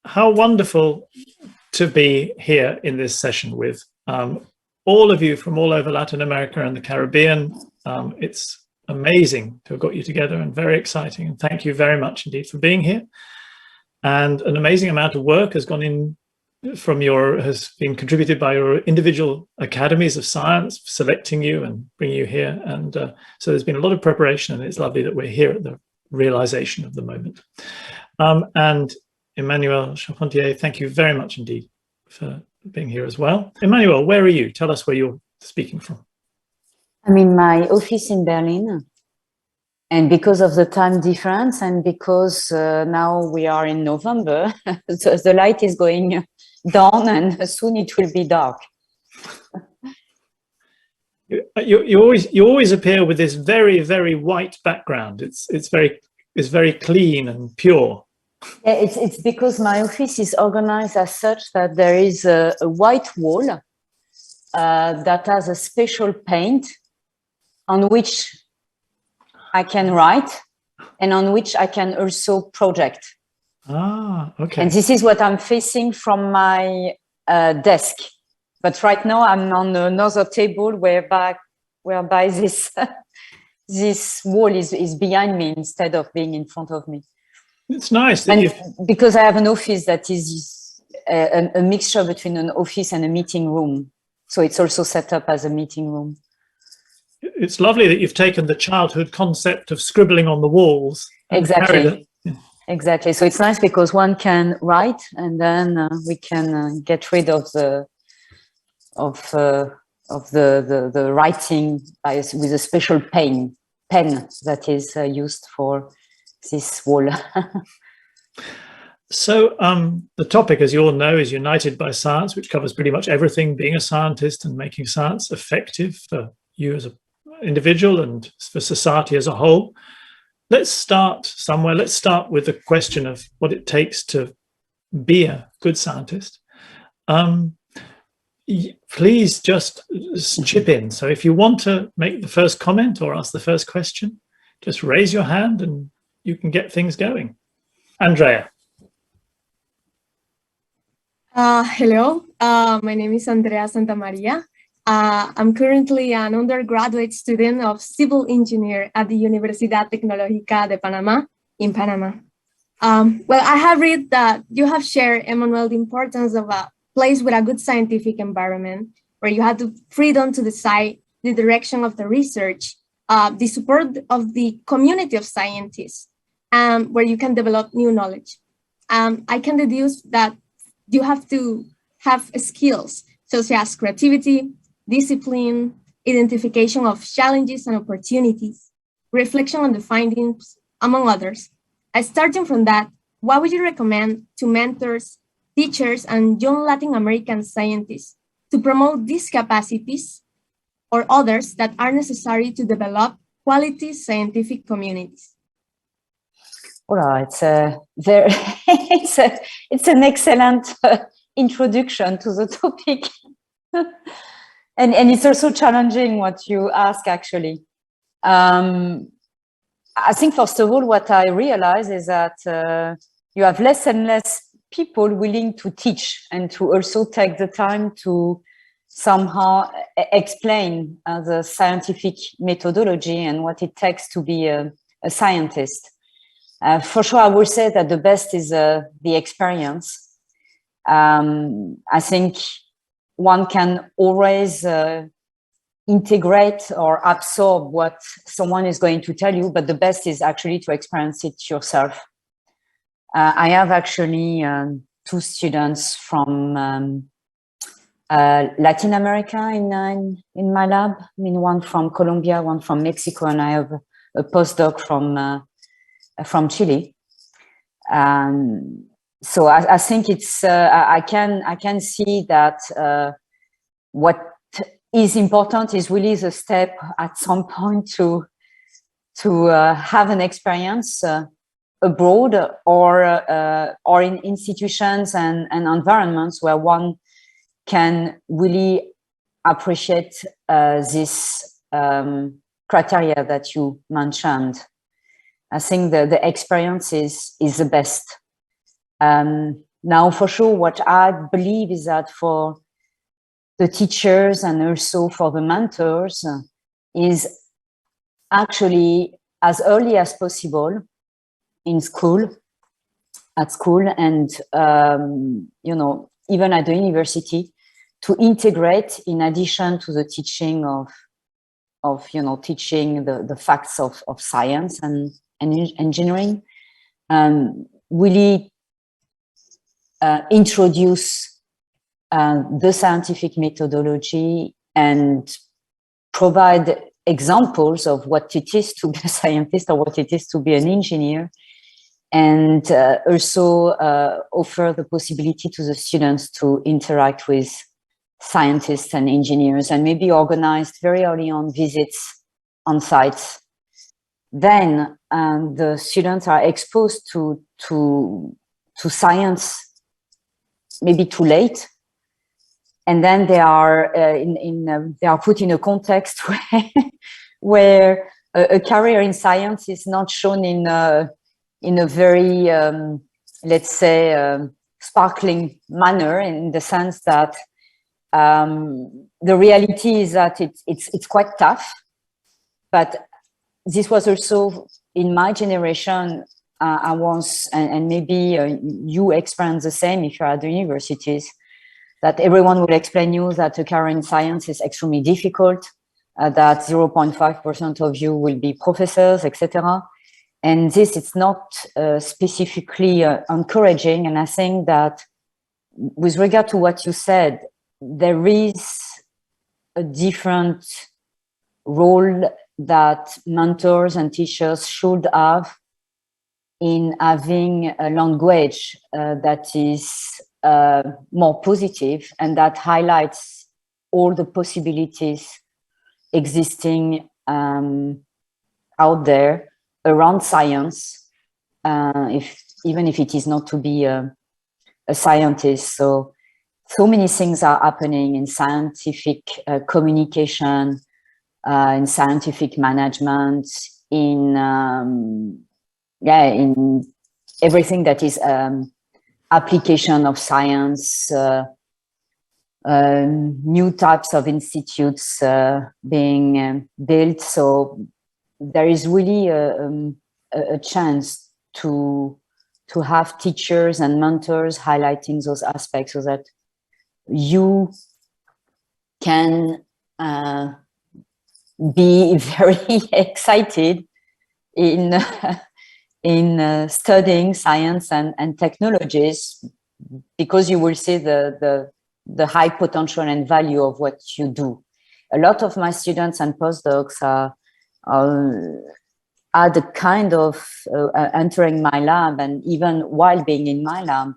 how wonderful to be here in this session with all of you from all over Latin America and the Caribbean. It's amazing to have got you together and very exciting. And thank you very much indeed for being here. And an amazing amount of work has gone in has been contributed by your individual academies of science, selecting you and bringing you here. And so there's been a lot of preparation, and it's lovely that we're here at the realization of the moment. And Emmanuel Charpentier, thank you very much indeed for being here as well. Emmanuel, where are you? Tell us where you're speaking from. I'm in my office in Berlin. And because of the time difference, and because now we are in November, so the light is going down and soon it will be dark. You always appear with this very, very white background. It's very clean and pure. Yeah, it's because my office is organized as such that there is a white wall that has a special paint on which I can write and on which I can also project. Ah, okay. And this is what I'm facing from my desk. But right now I'm on another table whereby this this wall is behind me instead of being in front of me. It's nice. And because I have an office that is a mixture between an office and a meeting room. So it's also set up as a meeting room. It's lovely that you've taken the childhood concept of scribbling on the walls. Exactly. Exactly. So it's nice because one can write, and then we can get rid of the writing with a special pen that is used for this wall. So the topic, as you all know, is United by Science, which covers pretty much everything being a scientist and making science effective for you as an individual and for society as a whole. Let's start somewhere. Let's start with the question of what it takes to be a good scientist. Please just chip in. So if you want to make the first comment or ask the first question, just raise your hand and you can get things going. Andrea. Hello, my name is Andrea Santamaria. I'm currently an undergraduate student of civil engineer at the Universidad Tecnológica de Panamá in Panama. Well, I have read that you have shared, Emmanuel, the importance of a place with a good scientific environment where you have the freedom to decide the direction of the research, the support of the community of scientists, where you can develop new knowledge. I can deduce that you have to have skills such as creativity, discipline, identification of challenges and opportunities, reflection on the findings, among others. Starting from that, what would you recommend to mentors, teachers, and young Latin American scientists to promote these capacities or others that are necessary to develop quality scientific communities? Well, it's an excellent introduction to the topic. And it's also challenging what you ask, actually. I think, first of all, what I realize is that you have less and less people willing to teach and to also take the time to somehow explain the scientific methodology and what it takes to be a scientist. For sure, I would say that the best is the experience. I think one can always integrate or absorb what someone is going to tell you, but the best is actually to experience it yourself. I have actually two students from Latin America in my lab. I mean, one from Colombia, one from Mexico, and I have a postdoc from Chile. So I think it's I can see that what is important is really the step at some point to have an experience abroad or in institutions and environments where one can really appreciate this criteria that you mentioned. I think the experience is the best. Now, for sure, what I believe is that for the teachers and also for the mentors is actually as early as possible in school, at school, and you know, even at the university, to integrate, in addition to the teaching of you know, teaching the facts of science and engineering, really introduce the scientific methodology and provide examples of what it is to be a scientist or what it is to be an engineer, and also offer the possibility to the students to interact with scientists and engineers, and maybe organized very early on visits on sites. Then the students are exposed to science maybe too late, and then they are they are put in a context where a career in science is not shown in a very let's say sparkling manner, in the sense that the reality is that it's quite tough. But this was also in my generation. I was, and maybe you experience the same if you're at the universities, that everyone will explain you that a career in science is extremely difficult, that 0.5% of you will be professors, etc. And this is not specifically encouraging. And I think that with regard to what you said, there is a different role that mentors and teachers should have in having a language that is more positive and that highlights all the possibilities existing out there around science, even if it is not to be a scientist. So many things are happening in scientific communication, in scientific management, in everything that is application of science, new types of institutes being built. So there is really a chance to have teachers and mentors highlighting those aspects, so that you can be very excited in studying science and technologies, because you will see the high potential and value of what you do. A lot of my students and postdocs are the kind of entering my lab, and even while being in my lab,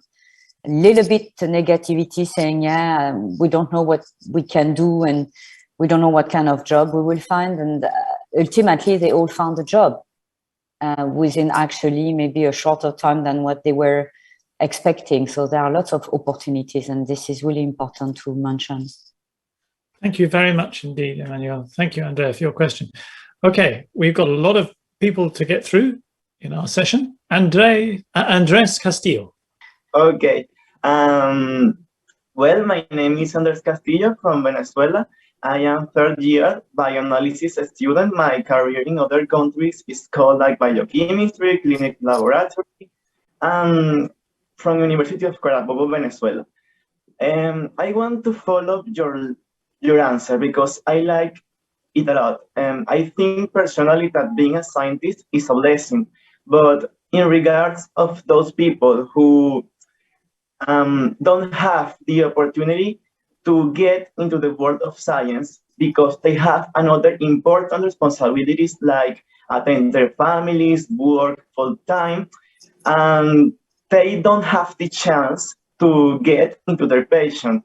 a little bit negativity, saying, yeah, we don't know what we can do, and we don't know what kind of job we will find. And ultimately, they all found a job within actually maybe a shorter time than what they were expecting. So there are lots of opportunities, and this is really important to mention. Thank you very much indeed, Emmanuel. Thank you, Andrea, for your question. Okay, we've got a lot of people to get through in our session. Andres Castillo. Okay. Well, my name is Andres Castillo from Venezuela. I am third year bioanalysis student. My career in other countries is called like biochemistry, clinic laboratory, from University of Carabobo, Venezuela. I want to follow your answer because I like it a lot. I think personally that being a scientist is a blessing, but in regards of those people who don't have the opportunity to get into the world of science because they have another important responsibilities like attend their families, work full time, and they don't have the chance to get into their passion.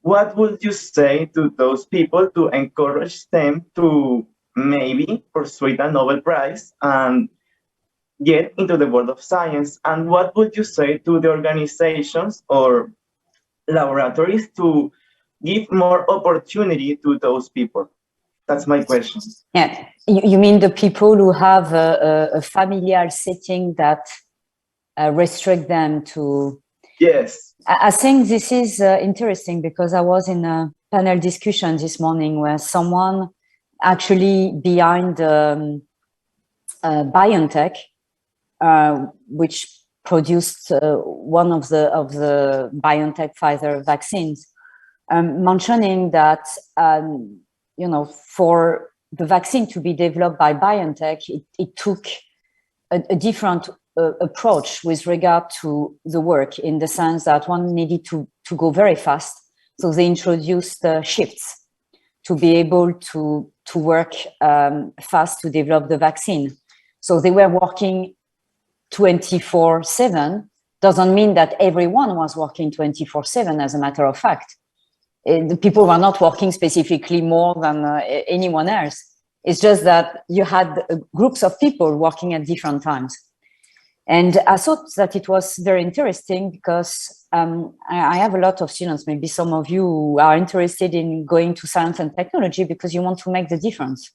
What would you say to those people to encourage them to maybe pursue a Nobel Prize and get into the world of science? And what would you say to the organizations or laboratories to give more opportunity to those people? That's my question. Yeah, you mean the people who have a familiar setting that restrict them to Yes. I think this is interesting because I was in a panel discussion this morning where someone actually behind BioNTech, which produced one of the BioNTech Pfizer vaccines, mentioning that for the vaccine to be developed by BioNTech, it took a different approach with regard to the work, in the sense that one needed to go very fast. So they introduced shifts to be able to work fast to develop the vaccine. So they were working 24/7. Doesn't mean that everyone was working 24/7, as a matter of fact. The people were not working specifically more than anyone else. It's just that you had groups of people working at different times. And I thought that it was very interesting because I have a lot of students, maybe some of you are interested in going to science and technology because you want to make the difference.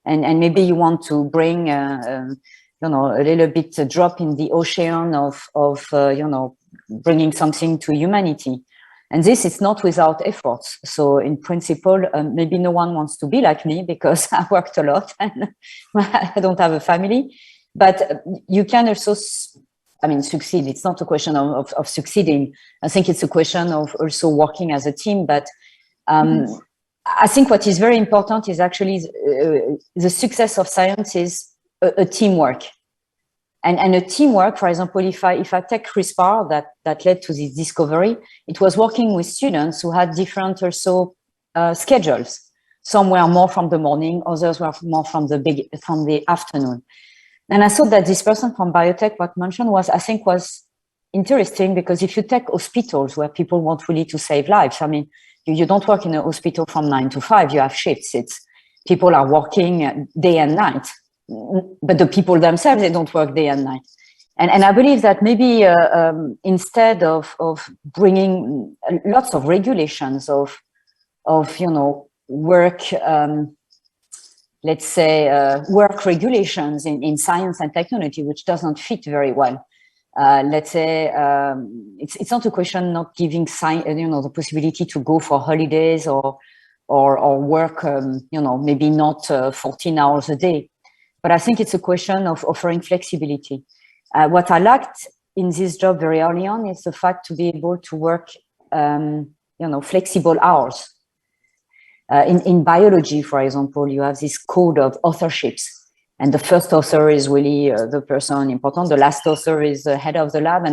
And maybe you want to bring, a little bit a drop in the ocean of bringing something to humanity. And this is not without efforts. So in principle, maybe no one wants to be like me because I worked a lot and I don't have a family. But you can also, succeed. It's not a question of succeeding. I think it's a question of also working as a team. But I think what is very important is actually the success of science is a teamwork. And a teamwork, for example, if I take CRISPR that led to this discovery, it was working with students who had different also schedules. Some were more from the morning, others were more from the afternoon. And I thought that this person from biotech, what mentioned was interesting, because if you take hospitals where people want really to save lives, you don't work in a hospital from 9 to 5, you have shifts. People are working day and night, but the people themselves, they don't work day and night. And I believe that maybe instead of bringing lots of regulations of work, let's say, work regulations in science and technology, which doesn't fit very well. Let's say it's not a question not giving the possibility to go for holidays or work, maybe not 14 hours a day. But I think it's a question of offering flexibility. What I liked in this job very early on is the fact to be able to work, flexible hours. In biology, for example, you have this code of authorships. And the first author is really the person important. The last author is the head of the lab.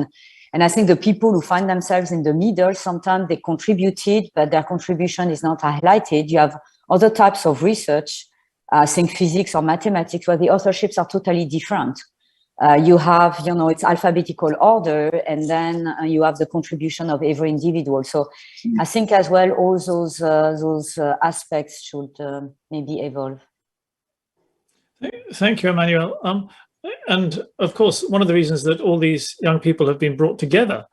And I think the people who find themselves in the middle, sometimes they contributed, but their contribution is not highlighted. You have other types of research, I think physics or mathematics, where the authorships are totally different. You have, it's alphabetical order, and then you have the contribution of every individual. So I think as well, all those aspects should maybe evolve. Thank you, Emmanuel. And of course, one of the reasons that all these young people have been brought together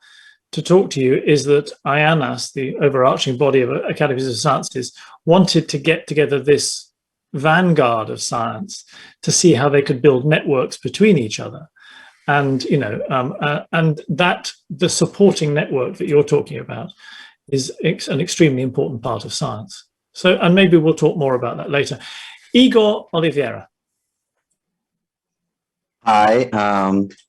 to talk to you is that IANAS, the overarching body of academies of sciences, wanted to get together this vanguard of science to see how they could build networks between each other. And, and that the supporting network that you're talking about is an extremely important part of science. So, and maybe we'll talk more about that later. Igor Oliveira. Hi,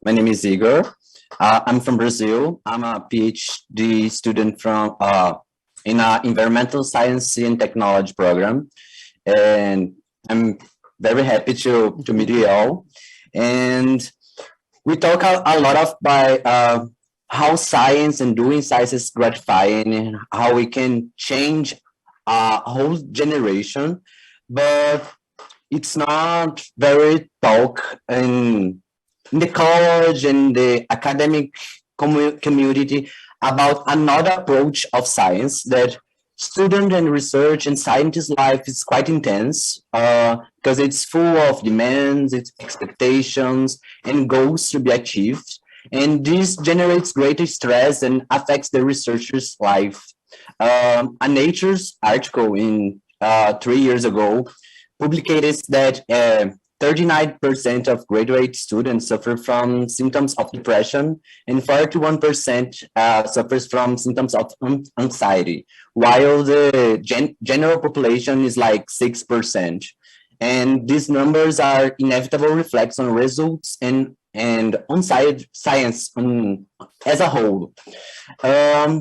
my name is Igor. I'm from Brazil. I'm a PhD student from in an environmental science and technology program, and I'm very happy to meet you all. And we talk a lot about how science and doing science is gratifying and how we can change a whole generation, but it's not very talk in the college and the academic community about another approach of science that student and research and scientist life is quite intense because it's full of demands, it's expectations and goals to be achieved. And this generates greater stress and affects the researcher's life. A Nature's article in 3 years ago publicated that 39% of graduate students suffer from symptoms of depression, and 41% suffers from symptoms of anxiety, while the general population is like 6%. And these numbers are inevitable reflects on results and on science as a whole.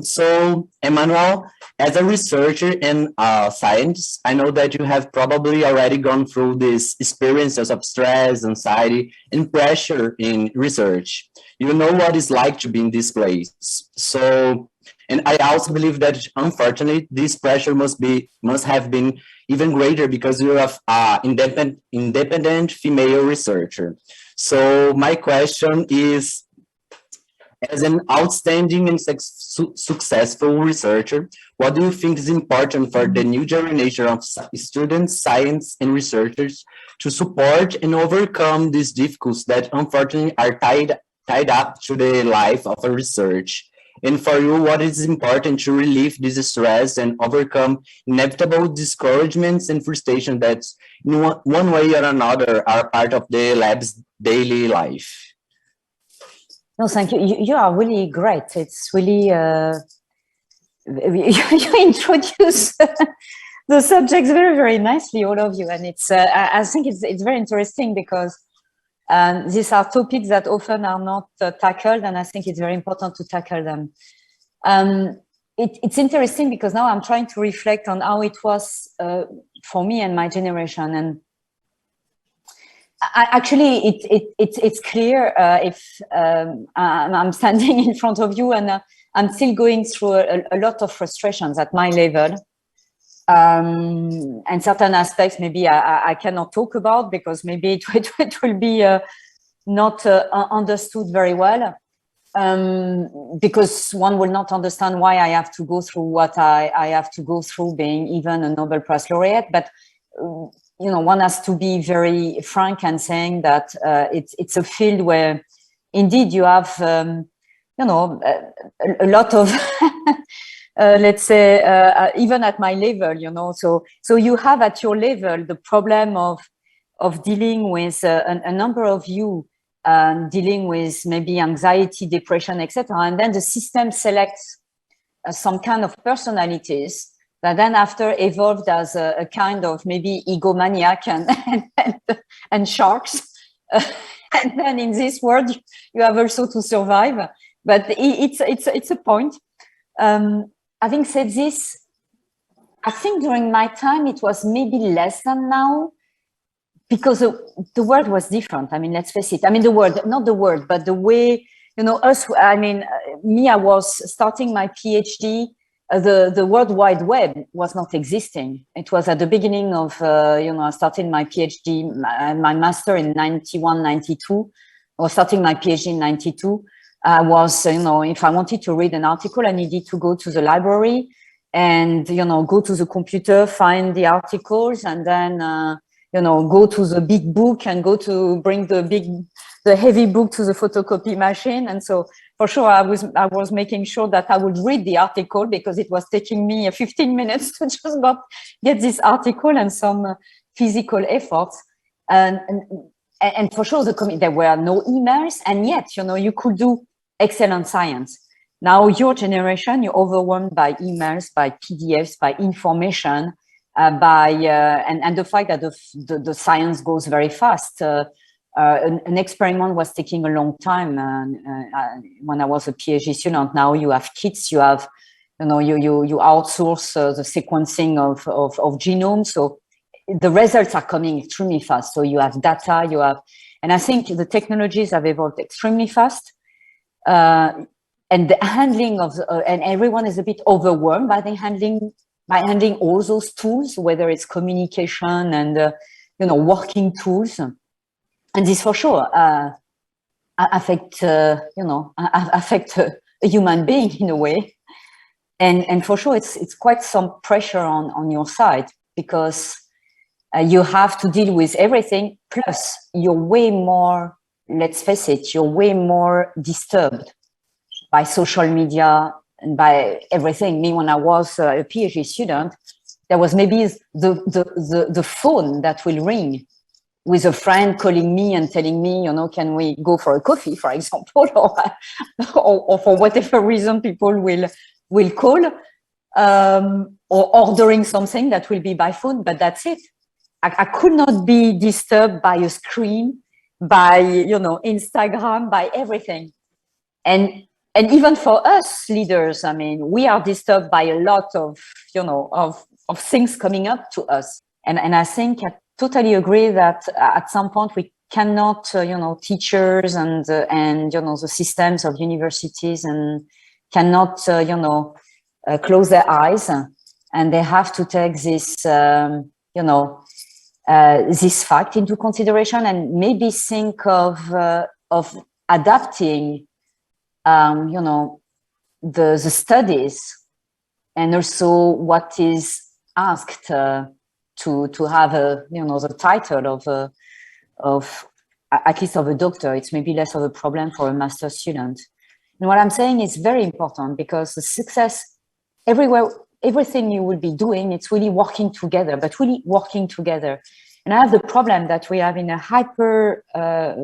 So, Emmanuel, as a researcher in science, I know that you have probably already gone through these experiences of stress, anxiety, and pressure in research. You know what it's like to be in this place. So, and I also believe that unfortunately, this pressure must have been even greater because you have independent female researcher. So my question is, as an outstanding and successful researcher, what do you think is important for the new generation of students, science, and researchers to support and overcome these difficulties that unfortunately are tied up to the life of a research? And for you, what is important to relieve this stress and overcome inevitable discouragements and frustration that in one way or another are part of the lab's daily life? No, thank you. You are really great. It's really, you introduce the subjects very, very nicely, all of you. And it's, I think it's very interesting because these are topics that often are not tackled, and I think it's very important to tackle them. It's interesting because now I'm trying to reflect on how it was for me and my generation. And actually, it's clear if I'm standing in front of you and I'm still going through a lot of frustrations at my level. And certain aspects maybe I cannot talk about because maybe it will be not understood very well, because one will not understand why I have to go through what I have to go through being even a Nobel Prize laureate. But you know, one has to be very frank and saying that it's a field where indeed you have you know, a lot of let's say, even at my level, you know, so you have at your level the problem of dealing with a number of you dealing with maybe anxiety, depression, etc. And then the system selects some kind of personalities that then after evolved as a kind of maybe egomaniac and sharks. And then in this world, you have also to survive. But it's a point. Having said this, I think during my time, it was maybe less than now because the world was different. I mean, let's face it. I mean, the world, not the world, but the way, you know, us, I mean, me, I was starting my PhD. The World Wide Web was not existing. It was at the beginning of, you know, I started my PhD, my master in 91, 92, or starting my PhD in 92. Was, you know, if I wanted to read an article, I needed to go to the library and, you know, go to the computer, find the articles, and then, you know, go to the big book and go to bring the heavy book to the photocopy machine. And so for sure, I was making sure that I would read the article because it was taking me 15 minutes to just get this article and some physical efforts. And for sure, there were no emails, and yet, you know, you could do excellent science. Now, your generation, you're overwhelmed by emails, by PDFs, by information, and the fact that the science goes very fast. An experiment was taking a long time. When I was a PhD student, now you have kits, you have, you know, you outsource the sequencing of genomes. So the results are coming extremely fast. So you have data, you have, and I think the technologies have evolved extremely fast. And the handling of, and everyone is a bit overwhelmed by handling all those tools, whether it's communication and, you know, working tools. And this for sure affect, you know, affect a human being in a way. And for sure, it's quite some pressure on your side because you have to deal with everything. Plus, you're way more, let's face it, you're way more disturbed by social media and by everything. Me, when I was a PhD student, there was maybe the phone that will ring with a friend calling me and telling me, can we go for a coffee, for example, or for whatever reason people will call, or ordering something that will be by phone, but that's it. I could not be disturbed by a screen, by, Instagram, by everything. And even for us leaders, I mean, we are disturbed by a lot of, of things coming up to us. And I think I totally agree that at some point we cannot, teachers and the systems of universities and cannot, close their eyes, and they have to take this, this fact into consideration and maybe think of adapting, the studies and also what is asked to have the title of at least of a doctor. It's maybe less of a problem for a master student. And what I'm saying is very important, because the success everywhere, everything you will be doing, it's really working together, but really working together. And I have the problem that we have in a hyper, a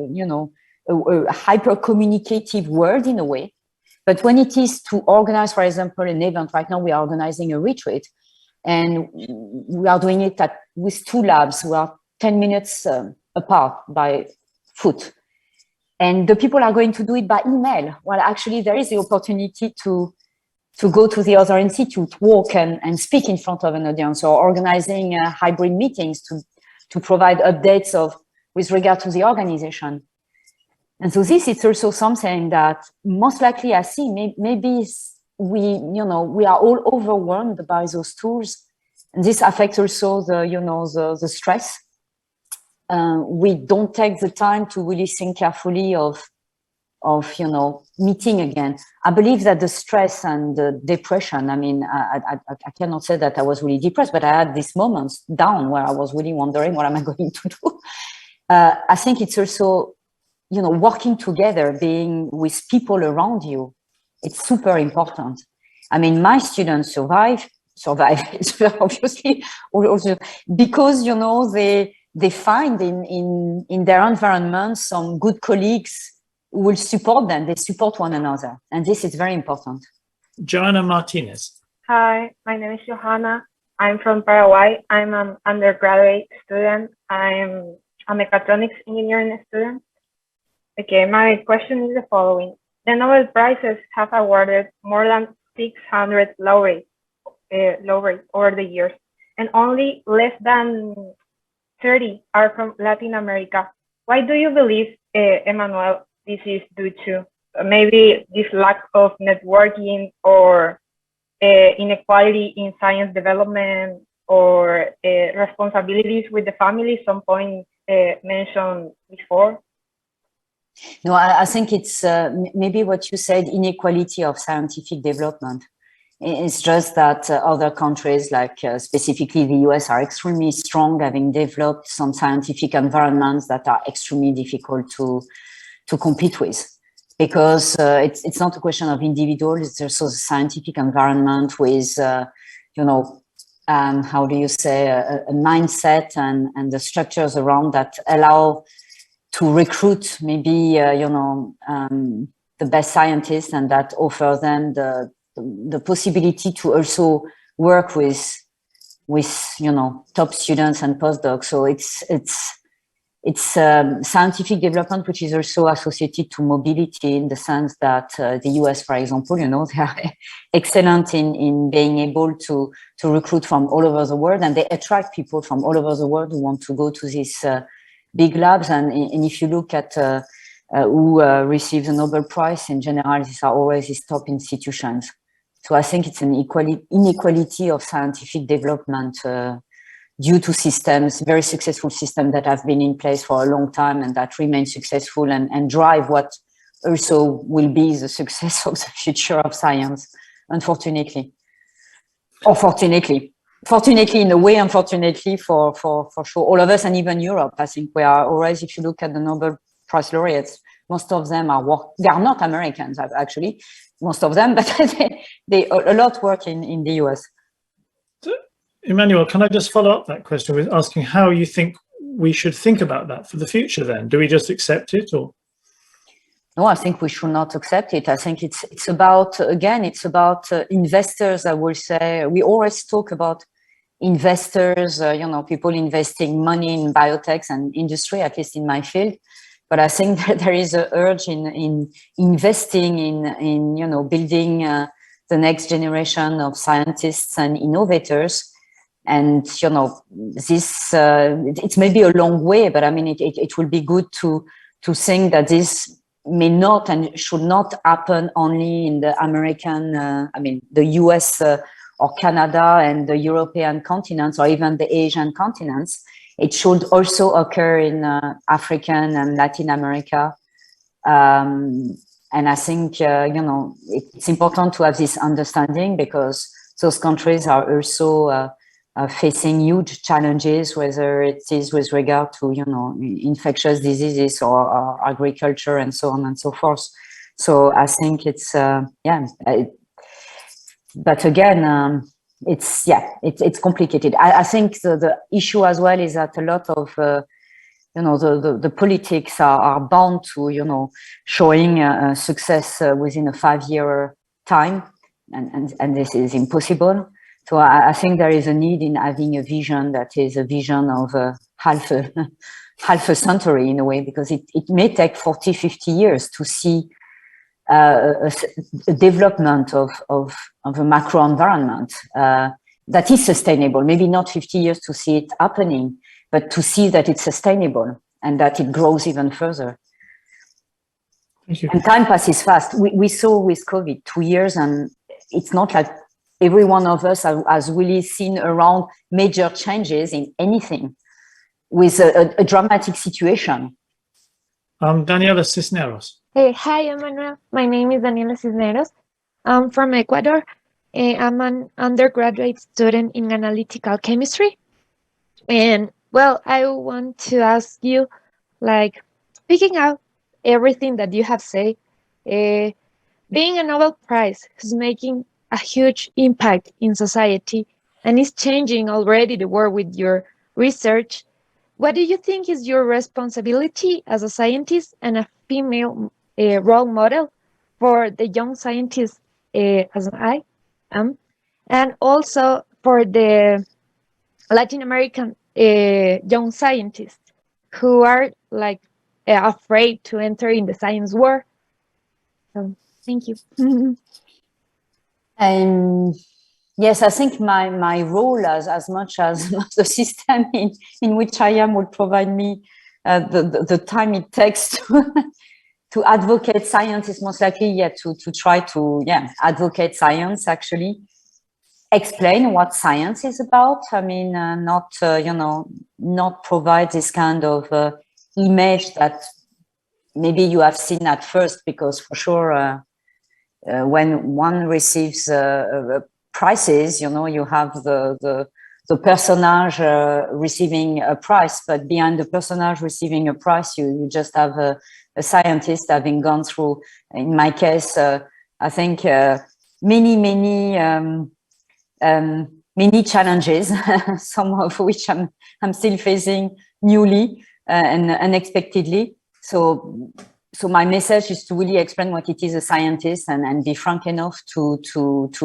hyper communicative world in a way. But when it is to organize, for example, an event, right now we are organizing a retreat, and we are doing it with 2 labs. We are 10 minutes apart by foot. And the people are going to do it by email. Well, actually, there is the opportunity to go to the other institute, walk and speak in front of an audience, or organizing hybrid meetings to provide updates with regard to the organization. And so this is also something that most likely I see, maybe we are all overwhelmed by those tools. And this affects also the stress. We don't take the time to really think carefully of meeting again. I believe that the stress and the depression, I mean, I cannot say that I was really depressed, but I had these moments down where I was really wondering, what am I going to do? I think it's also, working together, being with people around you. It's super important. I mean, my students survive obviously, also because, they find in their environment some good colleagues who will support them. They support one another. And this is very important. Joanna Martinez. Hi, my name is Johanna. I'm from Paraguay. I'm an undergraduate student. I'm a mechatronics engineering student. Okay, my question is the following. The Nobel Prizes have awarded more than 600 laureates over the years, and only less than 30 are from Latin America. Why do you believe, Emmanuel, this is due to? Maybe this lack of networking, or inequality in science development, or responsibilities with the family, some point mentioned before? No, I think it's maybe what you said, inequality of scientific development. It's just that other countries, like specifically the US, are extremely strong, having developed some scientific environments that are extremely difficult to compete with. Because it's not a question of individuals, it's also a scientific environment with, how do you say, a mindset and the structures around that allow to recruit maybe, the best scientists, and that offer them the possibility to also work with top students and postdocs. So it's scientific development which is also associated to mobility, in the sense that the US, for example, they are excellent in being able to recruit from all over the world, and they attract people from all over the world who want to go to these big labs. And if you look at who receives the Nobel Prize, in general, these are always these top institutions. So I think it's an inequality of scientific development due to systems, very successful systems that have been in place for a long time and that remain successful and drive what also will be the success of the future of science, unfortunately. Or fortunately. Fortunately, in a way, unfortunately, for sure, all of us, and even Europe. I think we are always, if you look at the Nobel Prize laureates, most of them they are not Americans, actually, most of them, but they a lot work in the US. Emmanuel, can I just follow up that question with asking how you think we should think about that for the future then? Do we just accept it, or? No, I think we should not accept it. I think it's about, again, it's about investors, I will say. We always talk about investors, people investing money in biotechs and industry, at least in my field. But I think that there is an urge in investing in building the next generation of scientists and innovators. And, this, it's maybe a long way, but I mean, it will be good to think that this may not and should not happen only in the American, the US or Canada and the European continents, or even the Asian continents. It should also occur in African and Latin America. And I think, it's important to have this understanding, because those countries are also facing huge challenges, whether it is with regard to, infectious diseases or agriculture and so on and so forth. So I think it's, but again, it's complicated. I think the issue as well is that a lot of, the politics are bound to, showing success within a 5-year time, and this is impossible. So I think there is a need in having a vision that is a vision of half a century in a way, because it may take 40, 50 years to see a development of a macro environment that is sustainable. Maybe not 50 years to see it happening, but to see that it's sustainable and that it grows even further. Thank you. And time passes fast. We saw with COVID 2 years, and it's not like every one of us has really seen around major changes in anything with a dramatic situation. Daniela Cisneros. Hey, hi, Emmanuel. My name is Daniela Cisneros. I'm from Ecuador. I'm an undergraduate student in analytical chemistry. And, well, I want to ask you, picking out everything that you have said, being a Nobel Prize is making a huge impact in society and is changing already the world with your research. What do you think is your responsibility as a scientist and a female role model for the young scientists as I am, and also for the Latin American young scientists who are afraid to enter in the science war? So, thank you. Yes, I think my role as much as the system in which I am will provide me the time it takes to advocate science is most likely to try to advocate science, actually explain what science is about. I mean, not provide this kind of image that maybe you have seen at first, because for sure when one receives prizes, you have the personage receiving a prize, but behind the personage receiving a prize, you just have a scientist having gone through, in my case, I think many challenges, some of which I'm still facing newly and unexpectedly. So my message is to really explain what it is a scientist and be frank enough to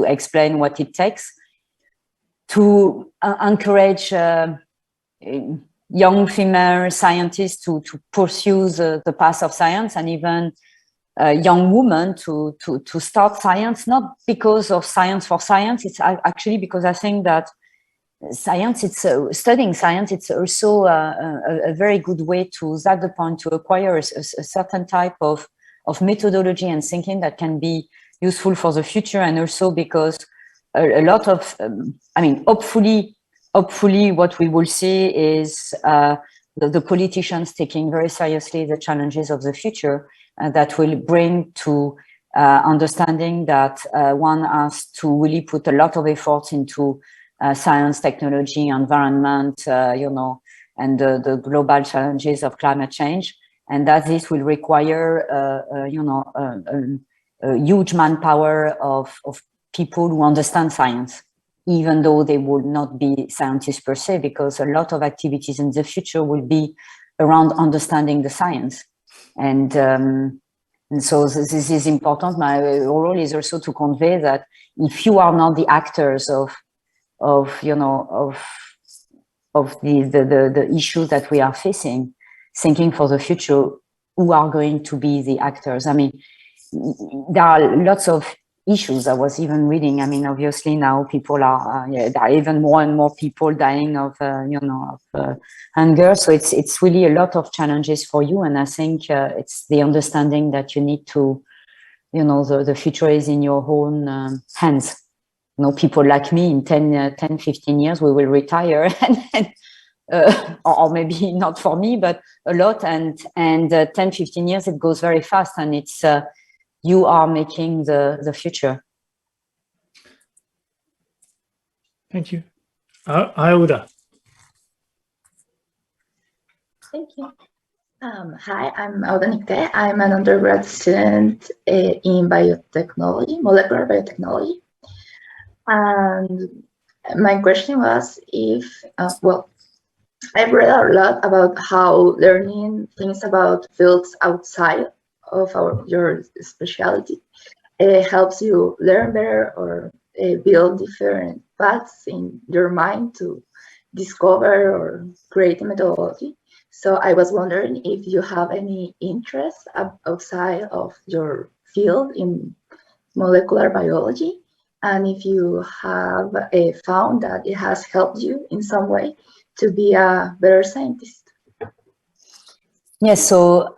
explain what it takes to encourage young female scientists to pursue the path of science, and even young women to start science, not because of science for science. It's actually because I think that science, studying science, it's also a very good way to, at the point, to acquire a certain type of methodology and thinking that can be useful for the future, and also because a lot of, hopefully what we will see is the politicians taking very seriously the challenges of the future that will bring to understanding that one has to really put a lot of effort into science, technology, environment, and the global challenges of climate change, and that this will require, a huge manpower of people who understand science. even though they will not be scientists per se, because a lot of activities in the future will be around understanding the science. And so this is important. My role is also to convey that if you are not the actors of the issues that we are facing, thinking for the future, who are going to be the actors? I mean, there are lots of issues. I was even reading. I mean, obviously now people are there are even more and more people dying of hunger. So it's really a lot of challenges for you. And I think it's the understanding that you need to, the future is in your own hands. People like me in 10, 15 years, we will retire and or maybe not for me, but a lot. And 10, 15 years, it goes very fast, and it's you are making the future. Thank you. Auda. Thank you. Hi, I'm Auda Nikte. I'm an undergrad student in biotechnology, molecular biotechnology. And my question was if, I've read a lot about how learning things about fields outside of your specialty helps you learn better or build different paths in your mind to discover or create a methodology. So I was wondering if you have any interest outside of your field in molecular biology, and if you have found that it has helped you in some way to be a better scientist. Yes, so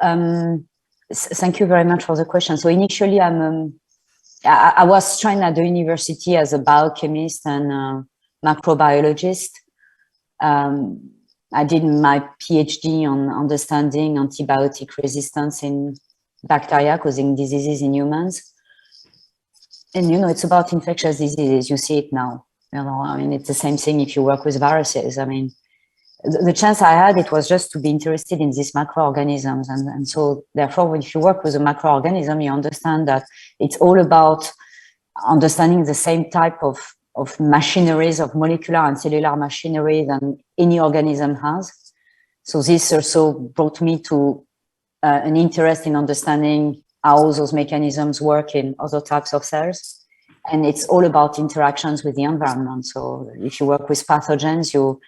thank you very much for the question. So initially, I was trained at the university as a biochemist and macrobiologist. I did my PhD on understanding antibiotic resistance in bacteria causing diseases in humans. And, it's about infectious diseases. You see it now. I mean, it's the same thing if you work with viruses. I mean, the chance I had, it was just to be interested in these macroorganisms. And so therefore, if you work with a macroorganism, you understand that it's all about understanding the same type of machineries, of molecular and cellular machinery than any organism has. So this also brought me to an interest in understanding how those mechanisms work in other types of cells. And it's all about interactions with the environment. So if you work with pathogens, you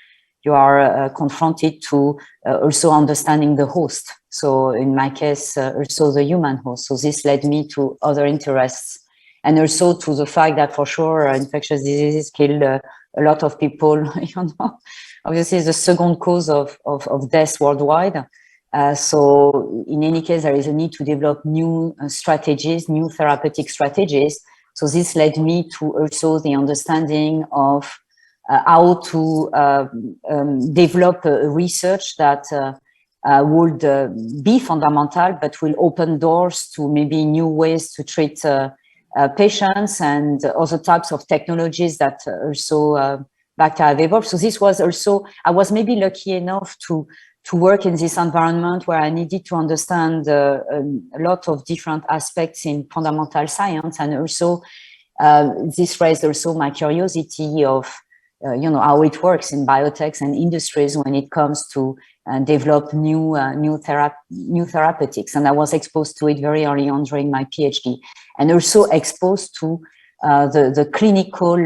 are confronted to also understanding the host. So in my case, also the human host. So this led me to other interests, and also to the fact that for sure infectious diseases kill a lot of people. Obviously it's the second cause of death worldwide. So in any case, there is a need to develop new strategies, new therapeutic strategies. So this led me to also the understanding of how to develop research that would be fundamental, but will open doors to maybe new ways to treat patients and other types of technologies that also bacteria have evolved. So this was also, I was maybe lucky enough to work in this environment where I needed to understand a lot of different aspects in fundamental science, and also this raised also my curiosity of how it works in biotechs and industries when it comes to develop new therapeutics. And I was exposed to it very early on during my PhD, and also exposed to the clinical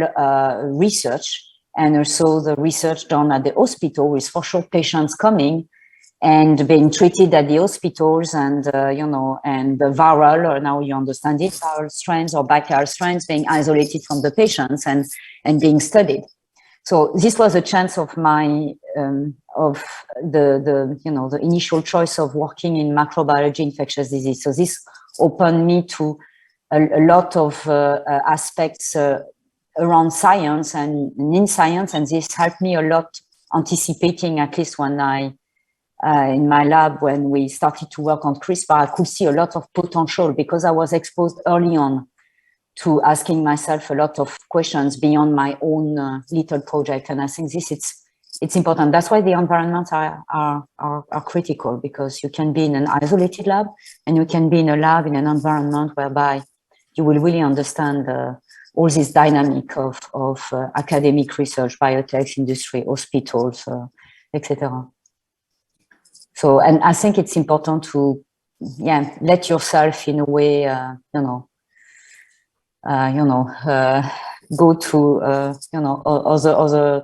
research, and also the research done at the hospital with for sure patients coming and being treated at the hospitals, and and the viral, or now you understand it, viral strains or bacterial strains being isolated from the patients and being studied. So this was a chance of my of the initial choice of working in macrobiology, infectious disease. So this opened me to a lot of aspects around science and in science, and this helped me a lot anticipating, at least when I in my lab when we started to work on CRISPR, I could see a lot of potential because I was exposed early on to asking myself a lot of questions beyond my own little project. And I think it's important. That's why the environments are critical, because you can be in an isolated lab and you can be in a lab in an environment whereby you will really understand all this dynamic of academic research, biotech industry, hospitals, etc. So, and I think it's important to, let yourself in a way, go to, other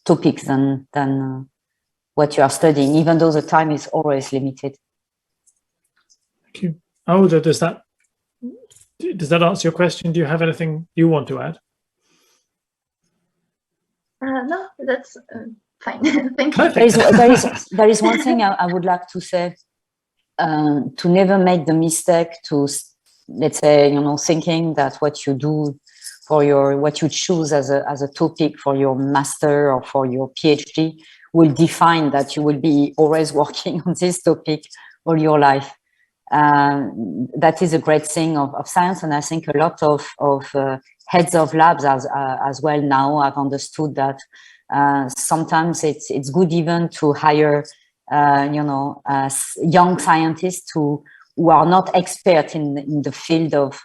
topics than what you are studying, even though the time is always limited. Thank you. Aude, does that answer your question? Do you have anything you want to add? No, that's fine. Thank you. There is one thing I would like to say, to never make the mistake to, let's say, thinking that what you do for what you choose as a topic for your master or for your PhD will define that you will be always working on this topic all your life. That is a great thing of science, and I think a lot of heads of labs as well now have understood that sometimes it's good even to hire young scientists who are not experts in the field of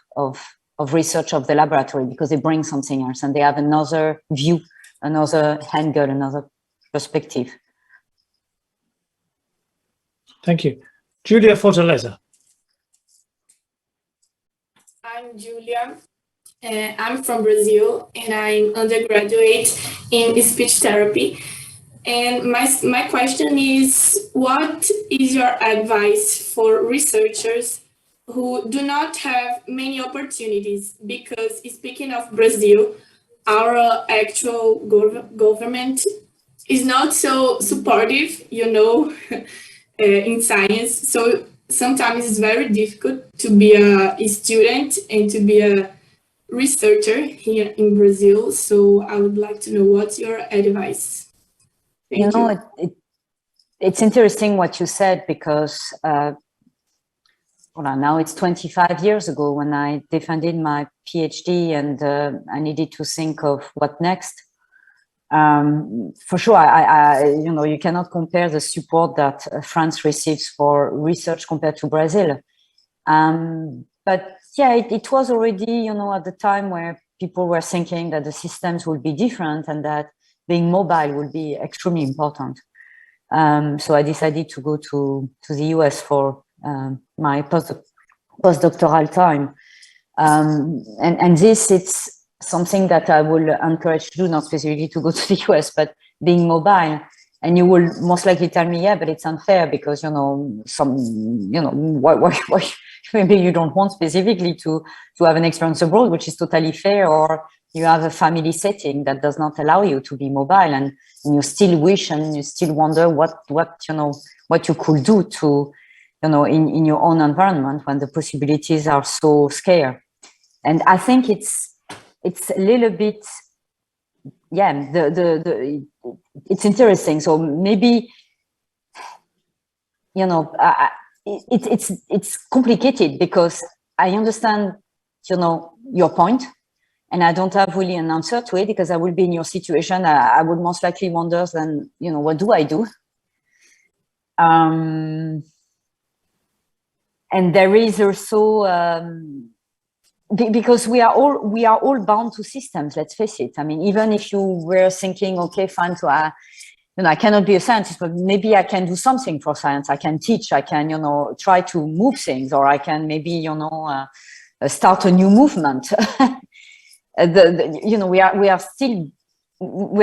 research of the laboratory, because they bring something else and they have another view, another angle, another perspective. Thank you. Julia Fortaleza. I'm Julia. I'm from Brazil, and I'm undergraduate in speech therapy. And my question is, what is your advice for researchers who do not have many opportunities? Because speaking of Brazil, our actual government is not so supportive, in science. So sometimes it's very difficult to be a student and to be a researcher here in Brazil. So I would like to know what's your advice. Thank you. It's interesting what you said, because now it's 25 years ago when I defended my PhD, and I needed to think of what next. For sure, you cannot compare the support that France receives for research compared to Brazil. But yeah, it was already, at the time where people were thinking that the systems would be different and that being mobile would be extremely important. So I decided to go to the US for my postdoctoral time. And this, it's something that I will encourage you, not specifically to go to the US, but being mobile. And you will most likely tell me, yeah, but it's unfair because, why maybe you don't want specifically to have an experience abroad, which is totally fair, or you have a family setting that does not allow you to be mobile, and you still wish and you still wonder what you could do to, in your own environment when the possibilities are so scarce. And I think it's a little bit, it's interesting. So maybe, it's complicated, because I understand, your point, and I don't have really an answer to it, because I will be in your situation. I would most likely wonder then, what do I do? And there is also, because we are all bound to systems, let's face it. I mean, even if you were thinking, okay, fine, so I cannot be a scientist, but maybe I can do something for science. I can teach, I can, try to move things, or I can maybe, start a new movement. We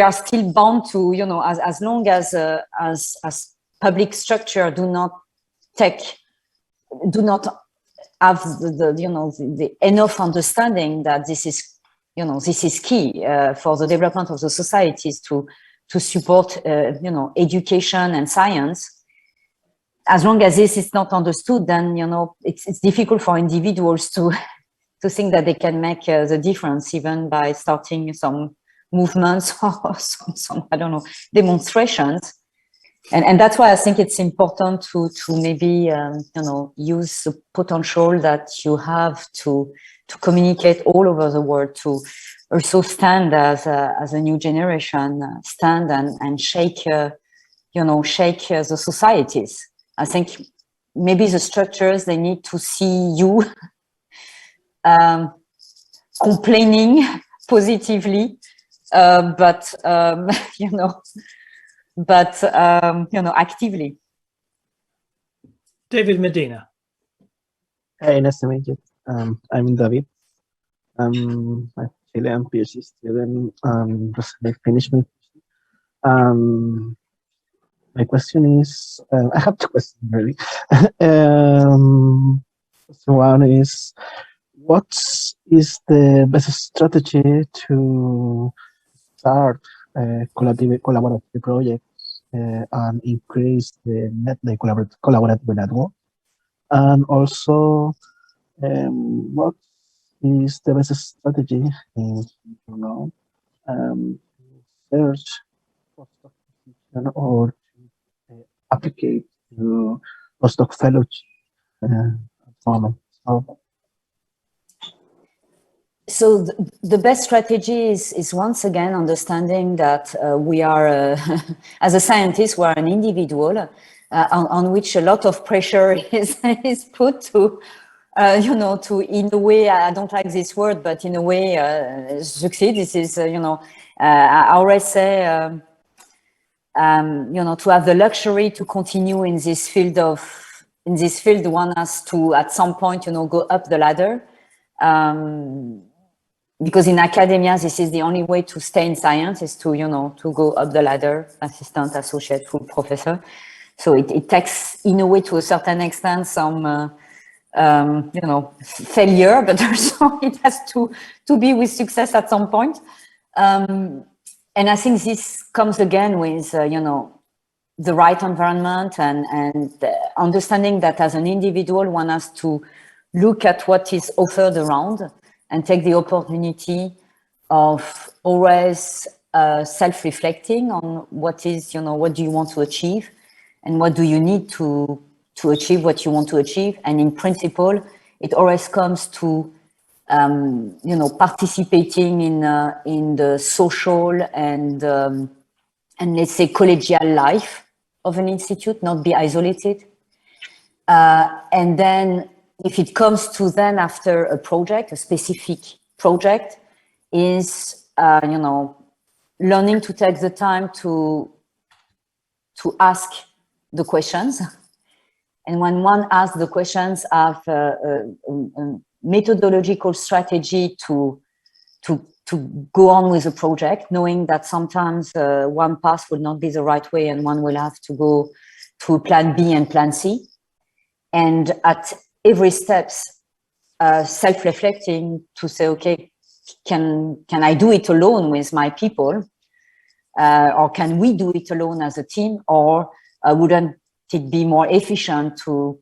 are still bound to, as long as public structure do not have the enough understanding that this is key for the development of the societies to support education and science. As long as this is not understood, then it's difficult for individuals to think that they can make the difference, even by starting some movements or some I don't know, demonstrations. And that's why I think it's important to maybe use the potential that you have to communicate all over the world, to also stand as a new generation, stand and shake the societies. I think maybe the structures, they need to see you complaining positively, but you know, actively. David Medina. Hey, nice to meet you. I'm David. Actually, I'm PhD student. Recently finished my PhD. My question is, I have two questions really. So one is, what is the best strategy to start collaborative projects and increase the collaborative network? And also, what is the best strategy in, search postdoc position or to applicate to postdoc fellowship at the moment? So the best strategy is once again understanding that we are, as a scientist, we are an individual on which a lot of pressure is put to, you know, to, in a way, I don't like this word, but in a way, succeed. This is, you know, I always say, you know, to have the luxury to continue in this field one has to, at some point, you know, go up the ladder. Because in academia, this is the only way to stay in science, is to, you know, to go up the ladder, assistant, associate, full professor. So it takes, in a way, to a certain extent, some, you know, failure, but also it has to be with success at some point. And I think this comes again with, you know, the right environment and understanding that as an individual, one has to look at what is offered around and take the opportunity of always self-reflecting on what is, you know, what do you want to achieve and what do you need to achieve what you want to achieve. And in principle, it always comes to, you know, participating in the social and let's say collegial life of an institute, not be isolated. And then if it comes to then after a project, a specific project, is, you know, learning to take the time to ask the questions. And when one asks the questions, have a methodological strategy to go on with the project, knowing that sometimes one path will not be the right way and one will have to go to plan B and plan C. And at every steps, self-reflecting to say, okay, can I do it alone with my people? Or can we do it alone as a team? Or wouldn't it be more efficient to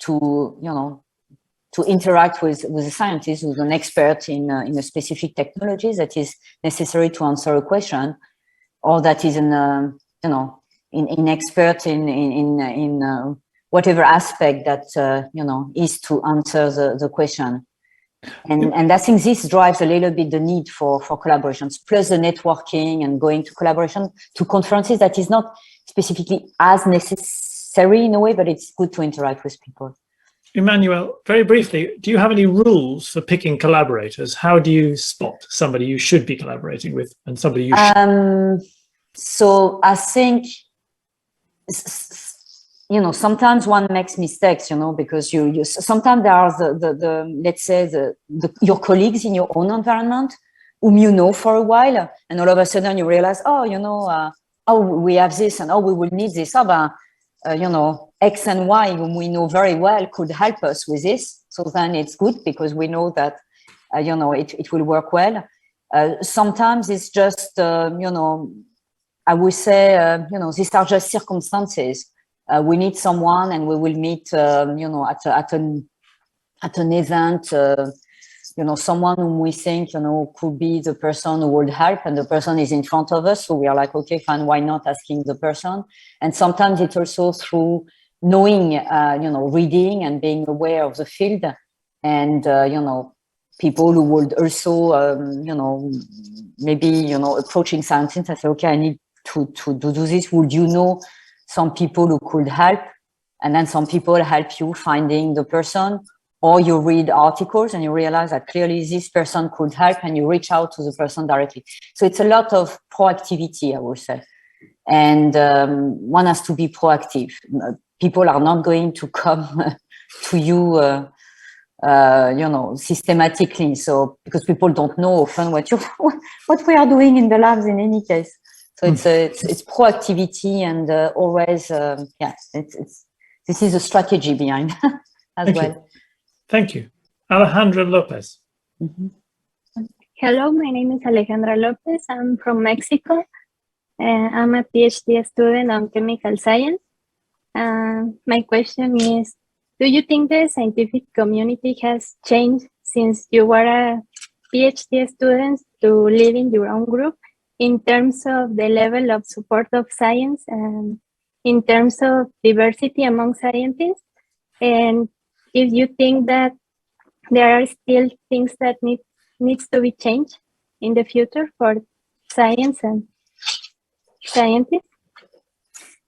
you know, to interact with a scientist who's an expert in a specific technology that is necessary to answer a question, or that is an you know, in expert in whatever aspect that you know, is to answer the question. And I think this drives a little bit the need for collaborations, plus the networking and going to collaboration, to conferences that is not specifically as necessary in a way, but it's good to interact with people. Emmanuel, very briefly, do you have any rules for picking collaborators? How do you spot somebody you should be collaborating with and somebody you should? So I think, you know, sometimes one makes mistakes, you know, because you sometimes there are the let's say your colleagues in your own environment whom you know for a while, and all of a sudden you realize, oh, you know, oh, we have this, and oh, we will need this. Oh, but, you know, X and Y, whom we know very well, could help us with this. So then it's good because we know that, you know, it will work well. Sometimes it's just, you know, I would say, you know, these are just circumstances. We need someone, and we will meet, you know, at an event, you know, someone whom we think, you know, could be the person who would help, and the person is in front of us. So we are like, okay, fine, why not asking the person? And sometimes it's also through knowing, you know, reading and being aware of the field, and, you know, people who would also, you know, maybe, you know, approaching scientists and say, okay, I need to do this. Would you know some people who could help? And then some people help you finding the person, or you read articles and you realize that clearly this person could help and you reach out to the person directly. So it's a lot of proactivity, I would say. And one has to be proactive. People are not going to come to you, you know, systematically. So because people don't know often what we are doing in the labs in any case. So it's proactivity and always, yeah, this is a strategy behind as Thank well. you. Thank you. Alejandra Lopez. Hello, my name is Alejandra Lopez. I'm from Mexico. I'm a PhD student on chemical science. My question is, do you think the scientific community has changed since you were a PhD student to leading your own group in terms of the level of support of science and in terms of diversity among scientists? And if you think that there are still things that needs to be changed in the future for science and scientists?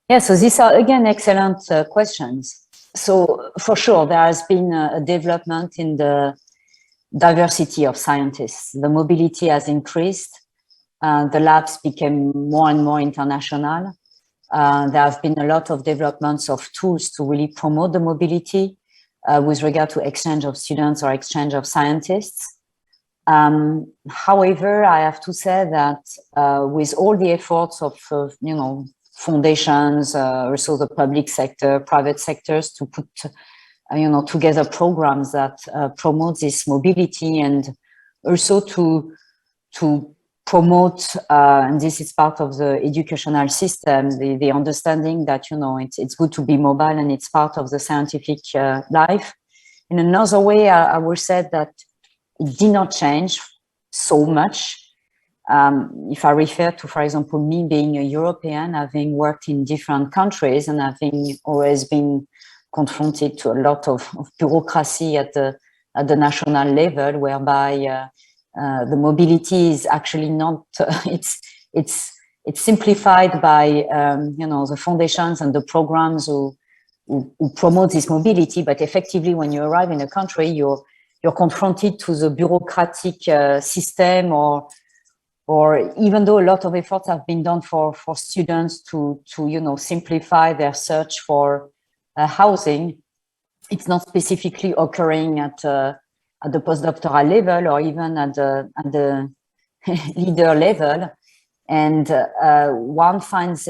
Yeah, so these are again excellent questions. So for sure, there has been a development in the diversity of scientists. The mobility has increased. The labs became more and more international. There have been a lot of developments of tools to really promote the mobility with regard to exchange of students or exchange of scientists. However, I have to say that with all the efforts of, you know, foundations, also the public sector, private sectors to put, you know, together programs that promote this mobility and also to promote, and this is part of the educational system, the understanding that, you know, it's good to be mobile and it's part of the scientific life. In another way, I will say that it did not change so much. If I refer to, for example, me being a European, having worked in different countries and having always been confronted to a lot of bureaucracy at the national level, whereby the mobility is actually not, it's simplified by, you know, the foundations and the programs who promote this mobility, but effectively when you arrive in a country, you're confronted to the bureaucratic system, or even though a lot of efforts have been done for students to you know, simplify their search for housing, it's not specifically occurring at the postdoctoral level or even at the leader level. And one finds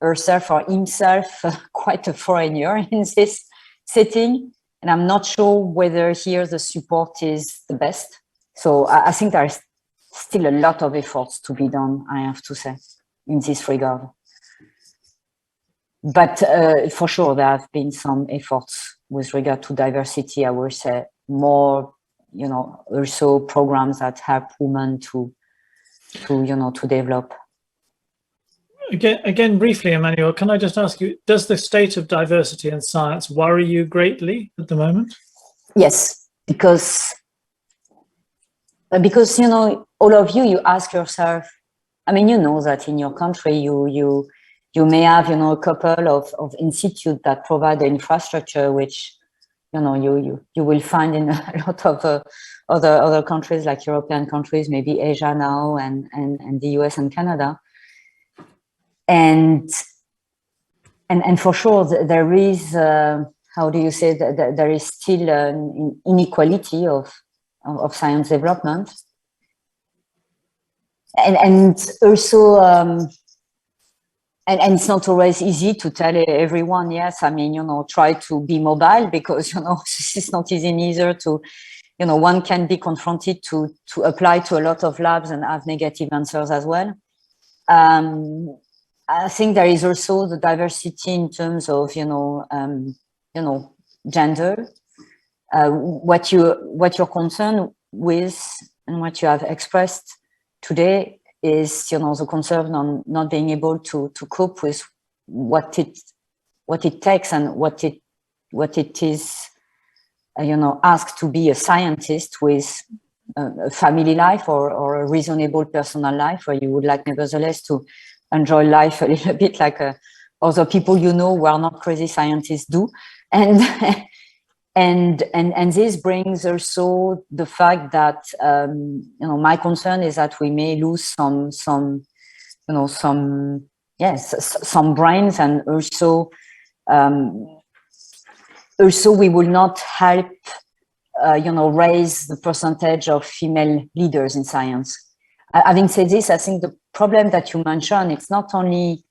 herself or himself quite a foreigner in this setting. And I'm not sure whether here the support is the best. So I think there's still a lot of efforts to be done, I have to say, in this regard. But for sure, there have been some efforts with regard to diversity, I would say, more, you know, also programs that help women to you know, to develop. Again, briefly, Emmanuel, can I just ask you, does the state of diversity in science worry you greatly at the moment? Yes, because you know, all of you ask yourself, I mean, you know that in your country, you may have, you know, a couple of institutes that provide the infrastructure, which, you know, you will find in a lot of other countries, like European countries, maybe Asia now, and the US and Canada. And for sure, there is, how do you say, that there is still an inequality of science development. And also, and it's not always easy to tell everyone, yes, I mean, you know, try to be mobile, because, you know, it's not easy neither to, you know, one can be confronted to apply to a lot of labs and have negative answers as well. I think there is also the diversity in terms of, you know, gender. What you're concerned with and what you have expressed today is, you know, the concern on not being able to cope with what it takes and what it is, you know, asked to be a scientist with a family life or a reasonable personal life, where you would like nevertheless to enjoy life a little bit like other people, you know, who are not crazy scientists do. And and this brings also the fact that my concern is that we may lose some brains, and also we will not help raise the percentage of female leaders in science. Having said this, I think the problem that you mentioned, it's not only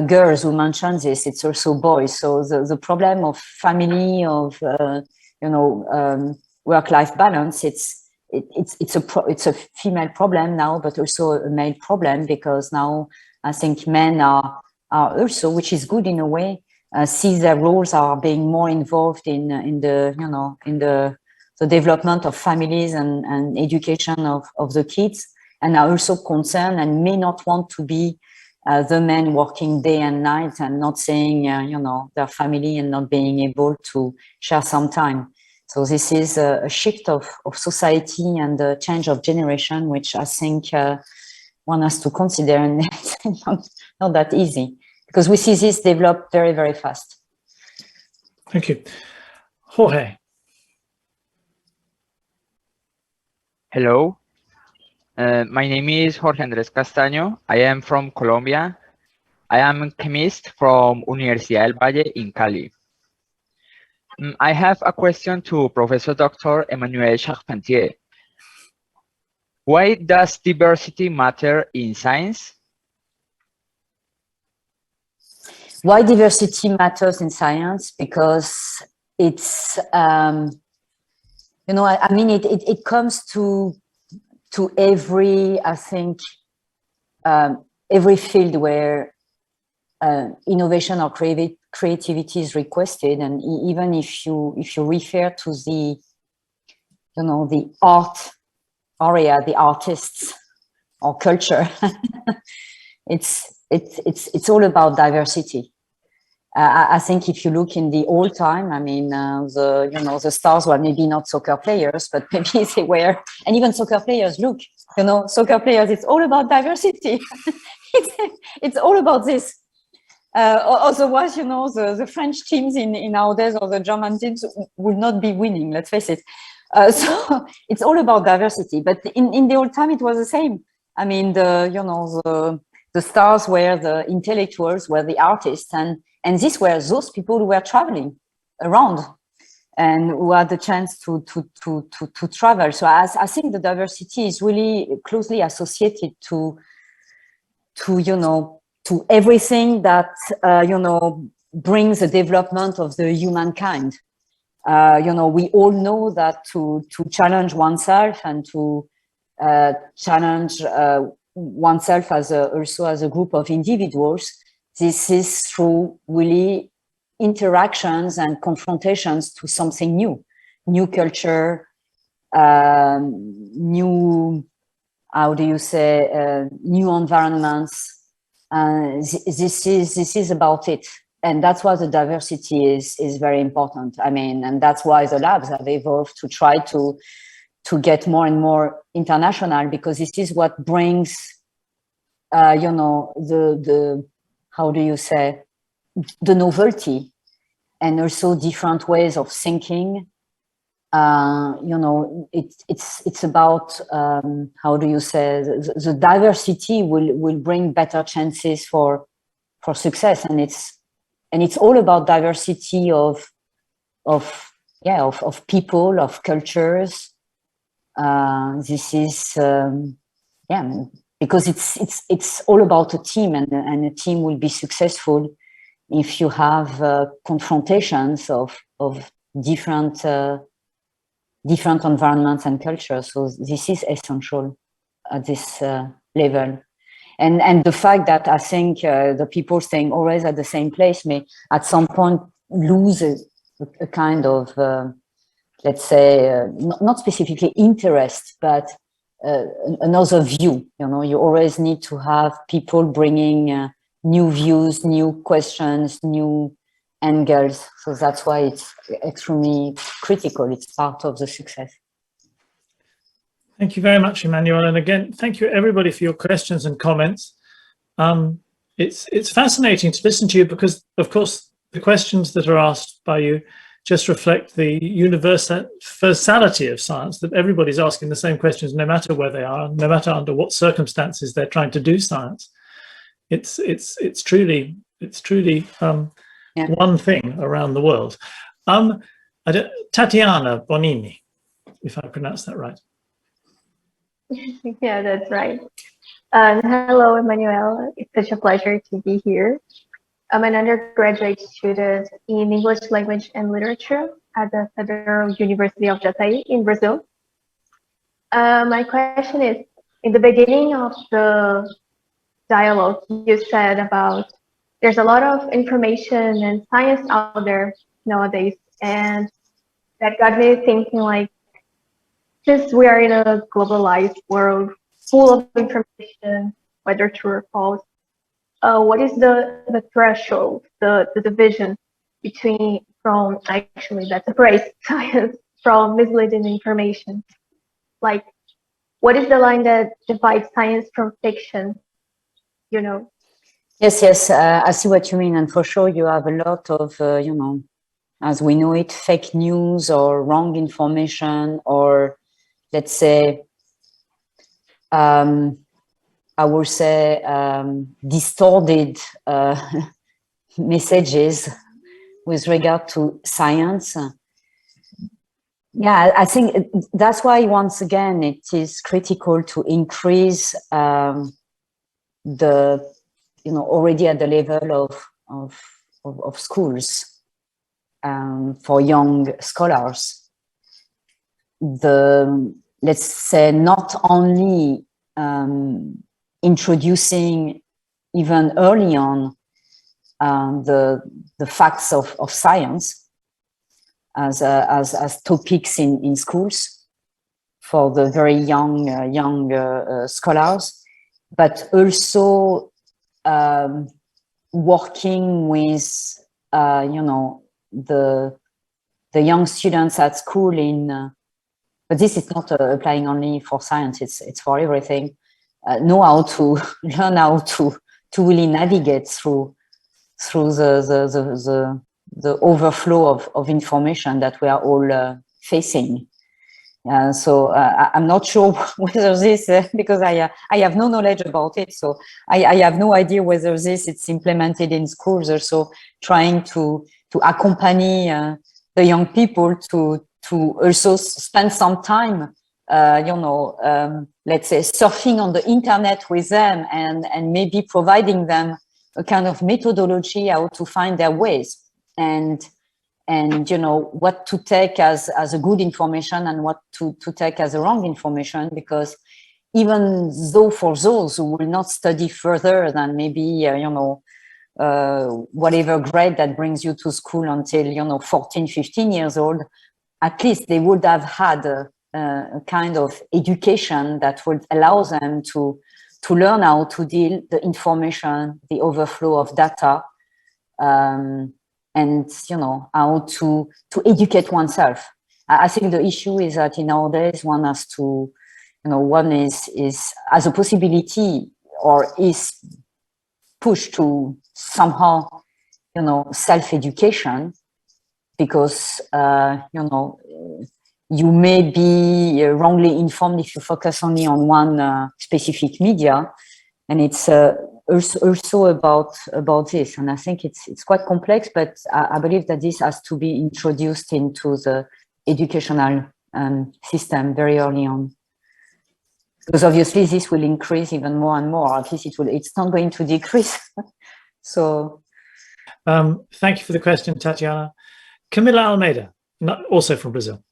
girls who mention this, it's also boys. So the problem of family, of work-life balance, it's a female problem now, but also a male problem, because now I think men are also, which is good in a way, see their roles are being more involved in the development of families and education of the kids, and are also concerned and may not want to be the men working day and night and not seeing their family and not being able to share some time. So this is a shift of society and a change of generation, which I think one has to consider, and it's not that easy, because we see this develop very, very fast. Thank you. Jorge. Hello. My name is Jorge Andrés Castaño. I am from Colombia. I am a chemist from Universidad del Valle in Cali. I have a question to Professor Dr. Emmanuel Charpentier. Why does diversity matter in science? Why diversity matters in science? Because it's, it comes to every, I think, every field where innovation or creativity is requested, and even if you refer to the art area, the artists or culture, it's all about diversity. I think if you look in the old time, I mean, the stars were maybe not soccer players, but maybe they were, and even soccer players, look, soccer players, it's all about diversity. it's all about this. Otherwise, the French teams in nowadays, or the German teams, would not be winning, let's face it. So it's all about diversity. But in the old time, it was the same. I mean, the stars were the intellectuals, were the artists, and these were those people who were traveling around and who had the chance to travel. So I think the diversity is really closely associated to everything that brings the development of the humankind. We all know that to challenge oneself and to challenge oneself also as a group of individuals, this is through really interactions and confrontations to something new culture, new, how do you say, new environments. This is about it. And that's why the diversity is very important. I mean, and that's why the labs have evolved to try to get more and more international, because this is what brings, the how do you say, the novelty, and also different ways of thinking. It's about, how do you say, the diversity will bring better chances for success, and it's all about diversity of people, of cultures. This is because it's all about a team, and a team will be successful if you have confrontations of different environments and cultures. So this is essential at this level. And the fact that I think the people staying always at the same place may at some point lose a kind of, let's say, not specifically interest, but another view. You always need to have people bringing new views, new questions, new angles. So that's why it's extremely critical. It's part of the success. Thank you very much, Emmanuel. And again, thank you everybody for your questions and comments. It's fascinating to listen to you, because of course the questions that are asked by you just reflect the universality of science, that everybody's asking the same questions no matter where they are, no matter under what circumstances they're trying to do science. It's truly one thing around the world. Tatiana Bonini, if I pronounce that right. Yeah, that's right. Hello, Emmanuel. It's such a pleasure to be here. I'm an undergraduate student in English language and literature at the Federal University of Jataí in Brazil. My question is, in the beginning of the dialogue, you said about there's a lot of information and science out there nowadays, and that got me thinking, like, since we are in a globalized world full of information, whether true or false, what is the threshold, the division from actually that separates science from misleading information? Like, what is the line that divides science from fiction? You know? Yes, I see what you mean, and for sure you have a lot of, as we know it, fake news or wrong information, or let's say, I would say, distorted messages with regard to science. Yeah, I think that's why, once again, it is critical to increase already at the level of schools for young scholars. Let's say, not only introducing even early on the facts of science as topics in schools for the very young scholars, but also working with the young students at school but this is not applying only for science, it's for everything. Know how to learn how to really navigate through the overflow of information that we are all facing. So I'm not sure whether this, because I have no knowledge about it, so I have no idea whether it's implemented in schools, or so trying to accompany the young people to also spend some time, let's say, surfing on the internet with them, and maybe providing them a kind of methodology how to find their ways, and what to take as a good information and what to take as a wrong information, because even though for those who will not study further than maybe whatever grade that brings you to school until 14, 15 years old, at least they would have had a kind of education that would allow them to learn how to deal the information, the overflow of data, and how to educate oneself. I think the issue is that in nowadays one has to, one is as a possibility, or is pushed to somehow, self-education, because you may be wrongly informed if you focus only on one specific media, and it's also about this. And I think it's quite complex, but I believe that this has to be introduced into the educational system very early on, because obviously this will increase even more and more. At least it's not going to decrease. So thank you for the question, Tatiana. Camila Almeida, also from Brazil.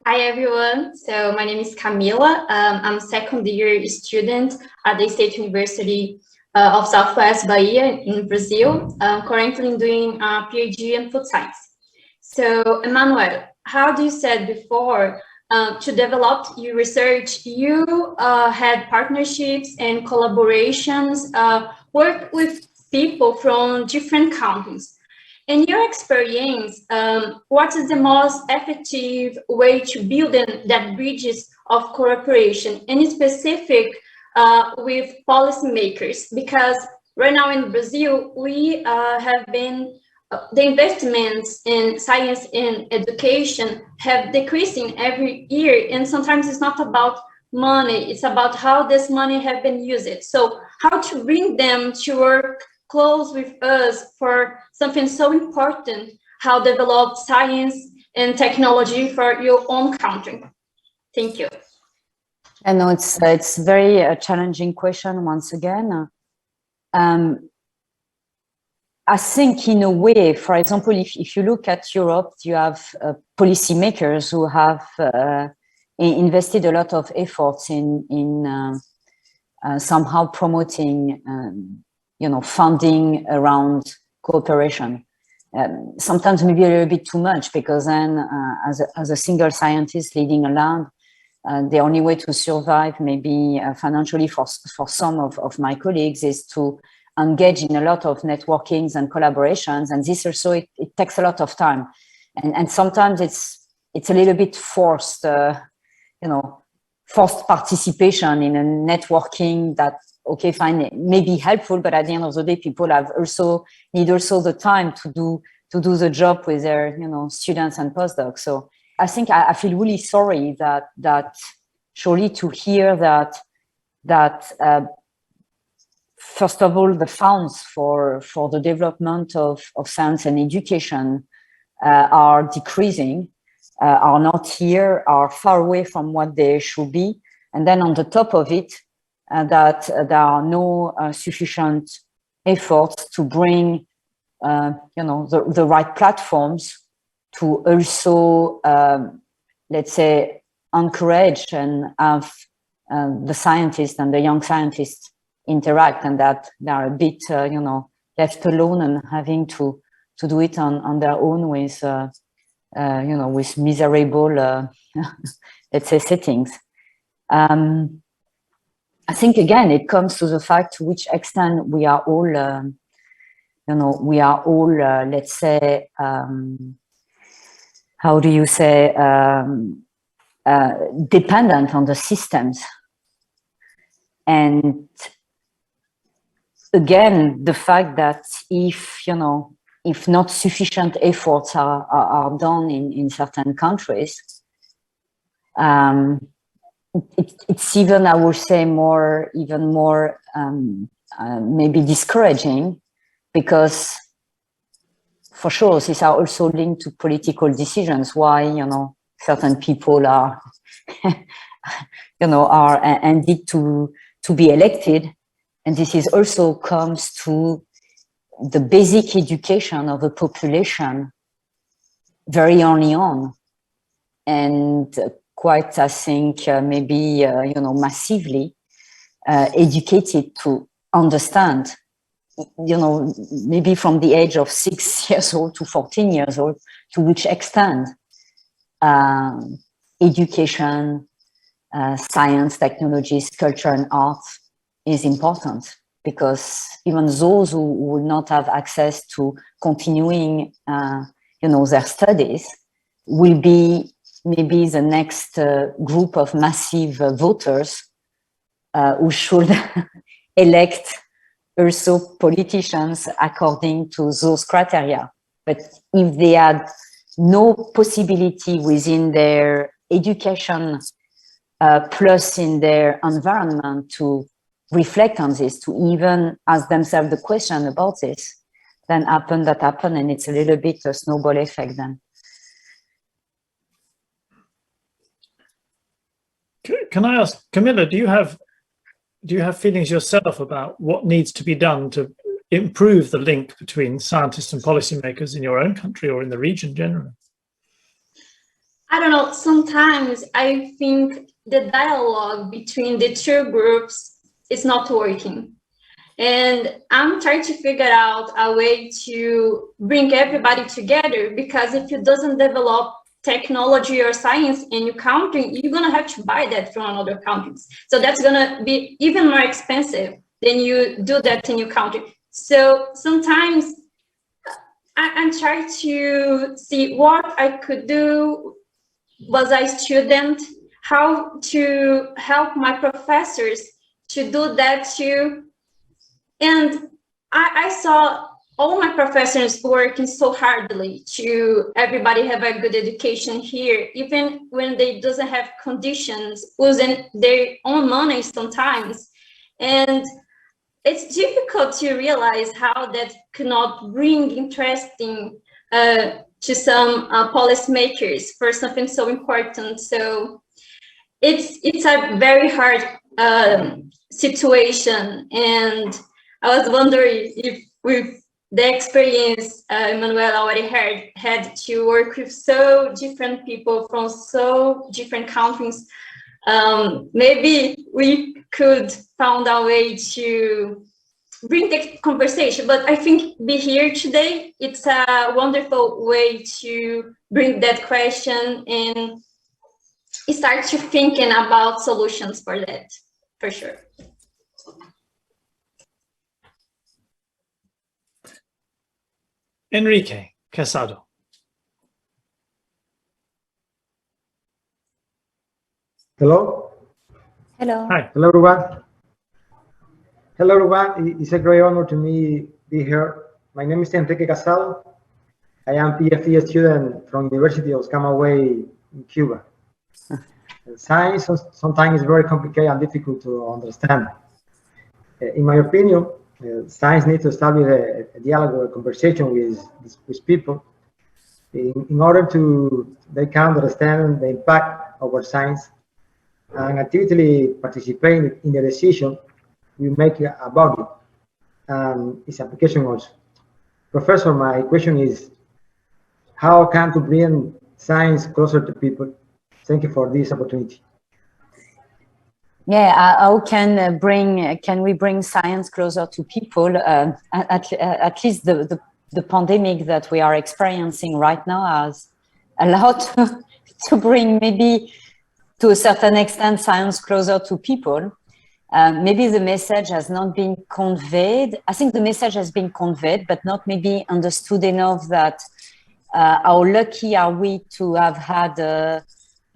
Hi everyone, so my name is Camila. I'm a second year student at the State University of Southwest Bahia in Brazil. Currently doing a PhD in food science. So Emmanuel, how do you said before, to develop your research, you had partnerships and collaborations, work with people from different countries. In your experience, what is the most effective way to build that bridges of cooperation, in specific with policymakers? Because right now in Brazil, we have been the investments in science and education have decreasing every year, and sometimes it's not about money, it's about how this money have been used. So how to bring them to work close with us for something so important, how develop science and technology for your own country. Thank you. I know it's very challenging question once again. I think in a way, for example, if you look at Europe, you have policymakers who have invested a lot of efforts in somehow promoting, funding around cooperation. Sometimes maybe a little bit too much, because then as a single scientist leading a lab, the only way to survive maybe financially for some of my colleagues is to engage in a lot of networkings and collaborations, and this also it takes a lot of time, and sometimes it's a little bit forced, forced participation in a networking that, okay, fine, it may be helpful, but at the end of the day, people need the time to do the job with their students and postdocs. So I think I feel really sorry that surely to hear that first of all, the funds for the development of science and education are decreasing, are not here, are far away from what they should be. And then on the top of it, that there are no sufficient efforts to bring, the right platforms to also, let's say, encourage and have the scientists and the young scientists interact, and that they are a bit, left alone and having to do it on their own with, with miserable, let's say, settings. I think again, it comes to the fact to which extent we are all, let's say, how do you say, dependent on the systems. And again, the fact that if not sufficient efforts are done in certain countries, it's even, I would say, even more maybe discouraging, because for sure these are also linked to political decisions, why certain people are are ended to be elected. And this is also comes to the basic education of a population very early on, and quite, I think, maybe, massively educated to understand, maybe from the age of 6 years old to 14 years old, to which extent education, science, technologies, culture, and art is important. Because even those who would not have access to continuing, their studies will be maybe the next group of massive voters who should elect also politicians according to those criteria. But if they had no possibility within their education plus in their environment to reflect on this, to even ask themselves the question about this, then happen, and it's a little bit a snowball effect then. Can I ask, Camilla, do you have feelings yourself about what needs to be done to improve the link between scientists and policymakers in your own country or in the region generally? I don't know, sometimes I think the dialogue between the two groups is not working. And I'm trying to figure out a way to bring everybody together, because if it doesn't develop technology or science in your country, you're gonna have to buy that from other countries. So that's gonna be even more expensive than you do that in your country. So sometimes I'm trying to see what I could do as a student, how to help my professors to do that too. And I saw all my professors working so hardly to everybody have a good education here, even when they doesn't have conditions, using their own money sometimes. And it's difficult to realize how that cannot bring interesting to some policymakers for something so important. So it's a very hard situation, and I was wondering if with the experience Emmanuel already had to work with so different people from so different countries, maybe we could find a way to bring the conversation. But I think be here today, it's a wonderful way to bring that question and start to thinking about solutions for that, for sure. Enrique Casado. Hello. Hello. Hi. Hello, everyone. Hello, everyone. It's a great honor to me be here. My name is Enrique Casado. I am PhD student from University of Camagüey in Cuba. Science sometimes is very complicated and difficult to understand. In my opinion, science needs to establish a dialogue or a conversation with people in order to they can understand the impact of our science and actively participate in the decision we make about it and its application also. Professor, my question is, how can to bring science closer to people? Thank you for this opportunity. Yeah, how can we bring science closer to people? At least the pandemic that we are experiencing right now has allowed to bring, maybe to a certain extent, science closer to people. Maybe the message has not been conveyed. I think the message has been conveyed, but not maybe understood enough that how lucky are we to have had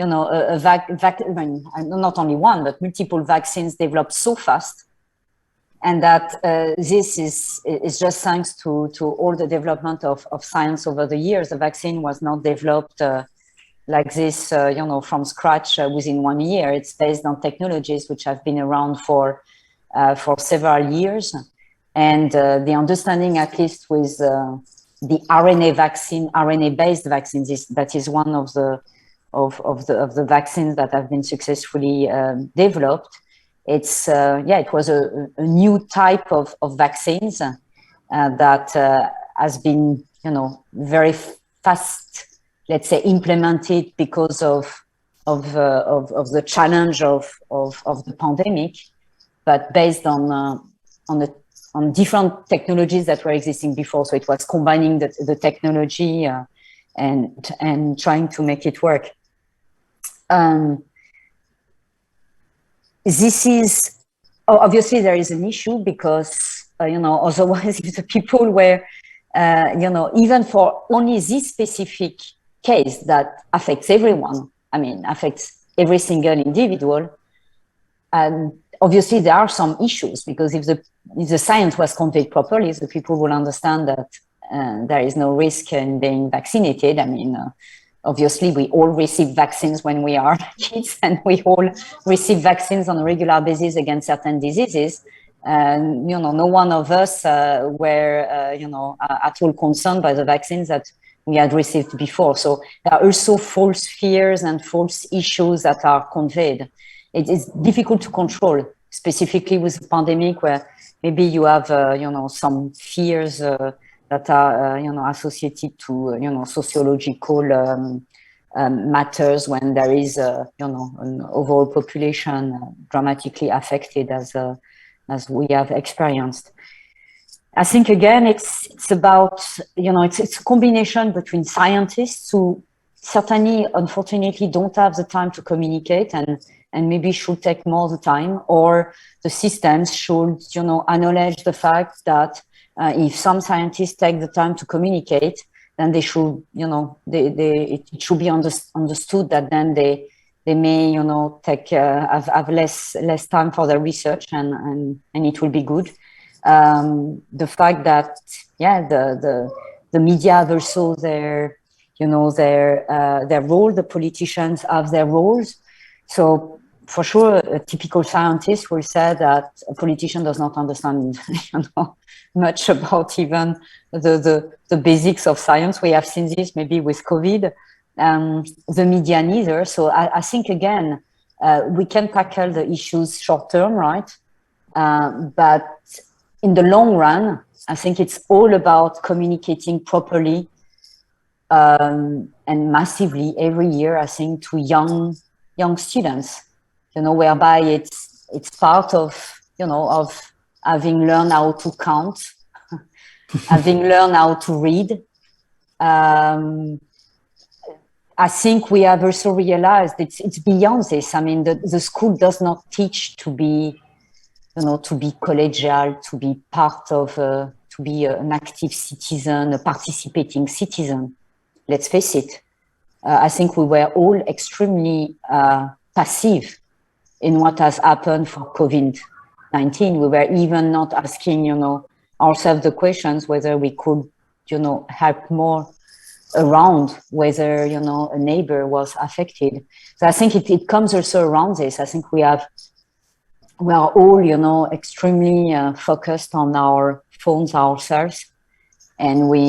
not only one, but multiple vaccines developed so fast. And that this is just thanks to all the development of science over the years. The vaccine was not developed like this, from scratch within 1 year. It's based on technologies which have been around for several years. And the understanding, at least with the RNA-based vaccines, that is one of the vaccines that have been successfully developed. It was a new type of vaccines that has been, very fast, let's say, implemented because of the challenge of the pandemic, but based on different technologies that were existing before. So it was combining the technology and trying to make it work. This is obviously there is an issue because otherwise if the people were even for only this specific case that affects everyone, affects every single individual, and obviously there are some issues, because if the science was conveyed properly, the people will understand that there is no risk in being vaccinated. Obviously, we all receive vaccines when we are kids, and we all receive vaccines on a regular basis against certain diseases. No one of us were, at all concerned by the vaccines that we had received before. So there are also false fears and false issues that are conveyed. It is difficult to control, specifically with the pandemic, where maybe you have, some fears that are, associated to, sociological matters, when there is, an overall population dramatically affected as we have experienced. I think, again, it's about, it's a combination between scientists who certainly, unfortunately, don't have the time to communicate and maybe should take more the time, or the systems should, acknowledge the fact that if some scientists take the time to communicate, then they should, it should be understood that then they may, take have less time for their research, and it will be good. The fact that, yeah, the media have also their, you know, their role, the politicians have their roles. So for sure, a typical scientist will say that a politician does not understand, you know, much about even the basics of science. We have seen this maybe with COVID, the media neither. So I think, again, we can tackle the issues short term, right? But in the long run, I think it's all about communicating properly and massively every year, I think, to young students, you know, whereby it's part of, you know, of having learned how to count, having learned how to read. I think we have also realized it's beyond this. I mean, the school does not teach to be, you know, to be collegial, to be part of, to be an active citizen, a participating citizen. Let's face it. I think we were all extremely passive in what has happened for COVID-19. We were even not asking, you know, ourselves the questions whether we could, you know, help more around, whether, you know, a neighbor was affected. So I think it comes also around this. I think we are all, you know, extremely focused on our phones ourselves, and we,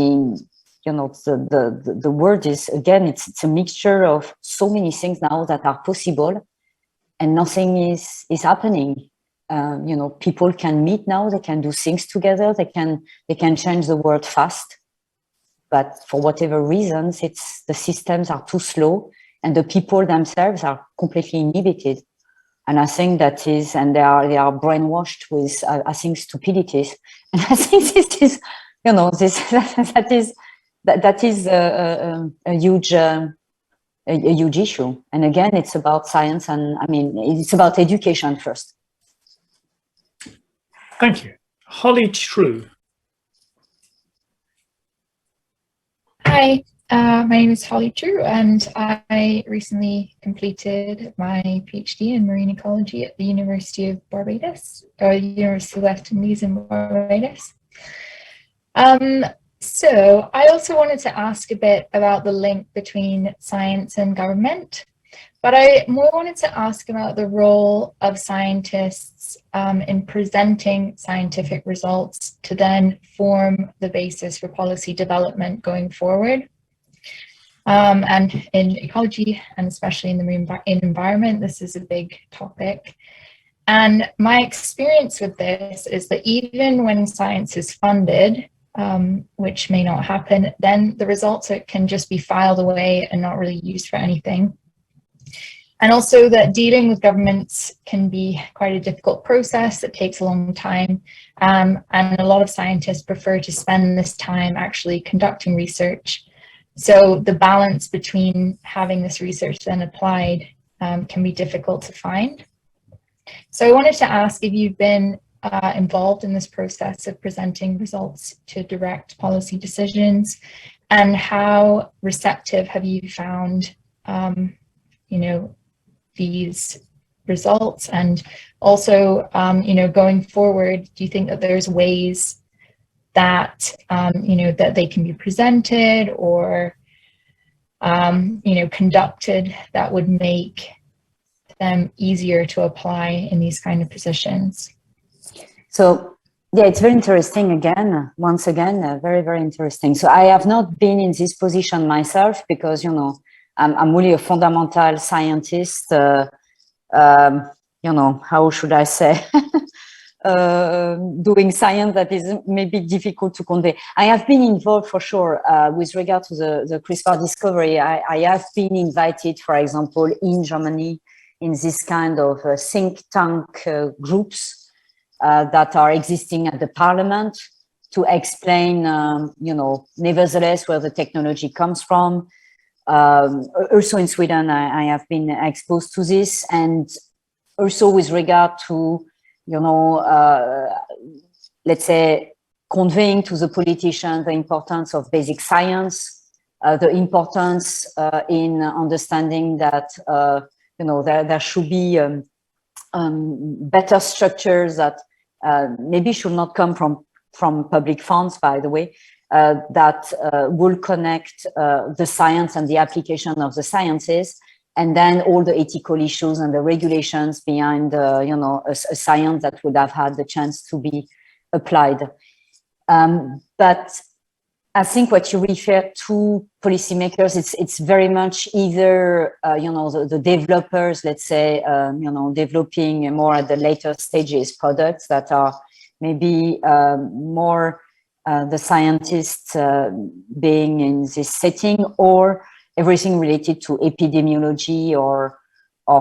you know, the word is, again, it's a mixture of so many things now that are possible, and nothing is happening. You know, people can meet now, they can do things together, they can change the world fast, but for whatever reasons, the systems are too slow, and the people themselves are completely inhibited. And I think that is, and they are brainwashed with, I think, stupidities. And I think this is, you know, that is a huge issue. And again, it's about science, and I mean, it's about education first. Thank you. Holly True. Hi, my name is Holly True, and I recently completed my PhD in marine ecology at the University of Barbados, or the University of West Indies in Barbados. So I also wanted to ask a bit about the link between science and government, but I more wanted to ask about the role of scientists in presenting scientific results to then form the basis for policy development going forward. And in ecology, and especially in the marine environment, this is a big topic. And my experience with this is that even when science is funded, which may not happen, then the results can just be filed away and not really used for anything. And also that dealing with governments can be quite a difficult process that takes a long time. And a lot of scientists prefer to spend this time actually conducting research. So the balance between having this research then applied can be difficult to find. So I wanted to ask if you've been involved in this process of presenting results to direct policy decisions, and how receptive have you found, you know, these results? And also, you know, going forward, do you think that there's ways that, you know, that they can be presented or, you know, conducted that would make them easier to apply in these kind of positions? So yeah, it's very interesting. Again, once again, very, very interesting. So I have not been in this position myself because, you know, I'm really a fundamental scientist. You know, how should I say? Doing science that is maybe difficult to convey. I have been involved for sure with regard to the CRISPR discovery. I have been invited, for example, in Germany, in this kind of think tank groups that are existing at the parliament to explain, you know, nevertheless, where the technology comes from. Also in Sweden, I have been exposed to this, and also with regard to, you know, let's say, conveying to the politicians the importance of basic science, the importance in understanding that, you know, there should be better structures that maybe should not come from public funds, by the way, that will connect the science and the application of the sciences, and then all the ethical issues and the regulations behind, a science that would have had the chance to be applied. But I think what you refer to policymakers, it's very much either, the developers, let's say, developing more at the later stages products that are maybe more the scientists being in this setting, or everything related to epidemiology or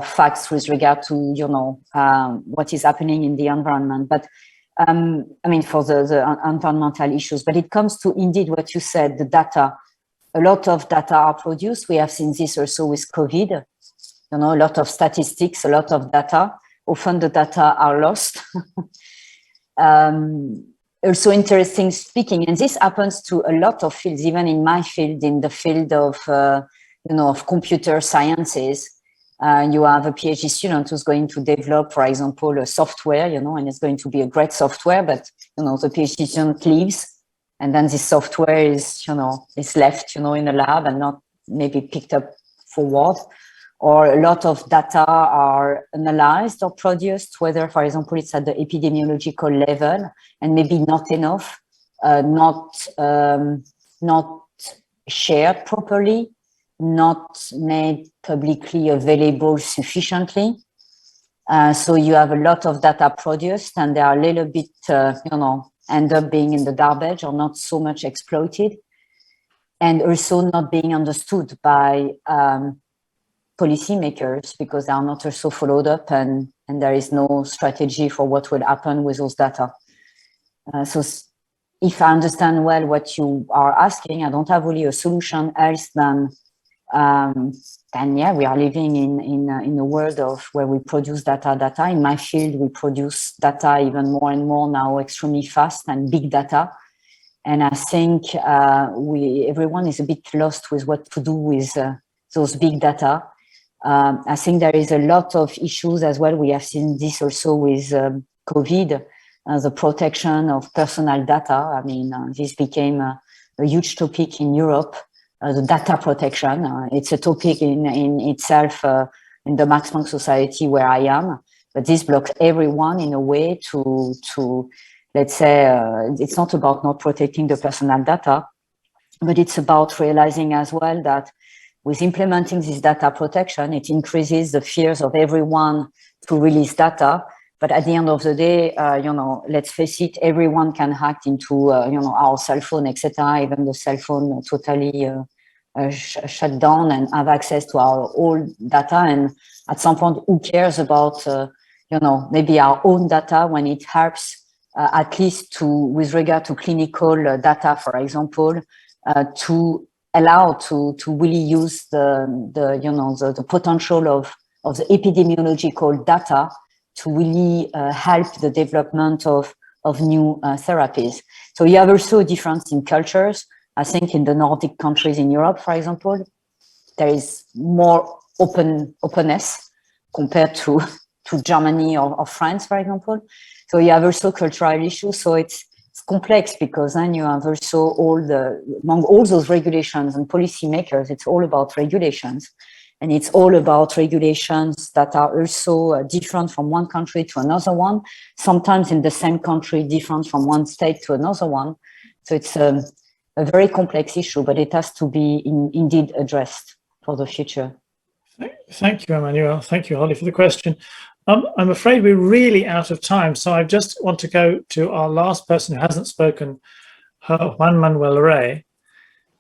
facts with regard to, what is happening in the environment. But for the environmental issues, but it comes to indeed what you said, the data. A lot of data are produced. We have seen this also with COVID, a lot of statistics, a lot of data. Often the data are lost. Also interesting speaking, and this happens to a lot of fields, even in my field, in the field of, of computer sciences. You have a PhD student who's going to develop, for example, a software, and it's going to be a great software, but, the PhD student leaves, and then this software is, is left, in a lab and not maybe picked up forward. Or a lot of data are analyzed or produced, whether, for example, it's at the epidemiological level, and maybe not enough, not shared properly, not made publicly available sufficiently. So you have a lot of data produced, and they are a little bit, end up being in the garbage or not so much exploited, and also not being understood by policymakers, because they are not also followed up, and there is no strategy for what will happen with those data. So if I understand well what you are asking, I don't have really a solution else than yeah, we are living in a world of where we produce data. In my field, we produce data even more and more now, extremely fast, and big data. And I think everyone is a bit lost with what to do with those big data. I think there is a lot of issues as well. We have seen this also with COVID, the protection of personal data. This became a huge topic in Europe. The data protection, it's a topic in itself in the Max Planck Society where I am, but this blocks everyone in a way to let's say, it's not about not protecting the personal data, but it's about realizing as well that with implementing this data protection, it increases the fears of everyone to release data. But at the end of the day, let's face it, everyone can hack into, our cell phone, etc. Even the cell phone totally shut down and have access to our old data. And at some point, who cares about, maybe our own data when it helps, at least with regard to clinical data, for example, to allow to really use the potential of the epidemiological data to really help the development of new therapies. So you have also a difference in cultures. I think in the Nordic countries in Europe, for example, there is more openness compared to Germany or France, for example. So you have also cultural issues. So it's complex, because then you have also among all those regulations and policymakers, it's all about regulations. And it's all about regulations that are also different from one country to another one, sometimes in the same country, different from one state to another one. So it's a very complex issue, but it has to be indeed addressed for the future. Thank you, Emmanuel. Thank you, Holly, for the question. I'm afraid we're really out of time, so I just want to go to our last person who hasn't spoken, Juan Manuel Rey.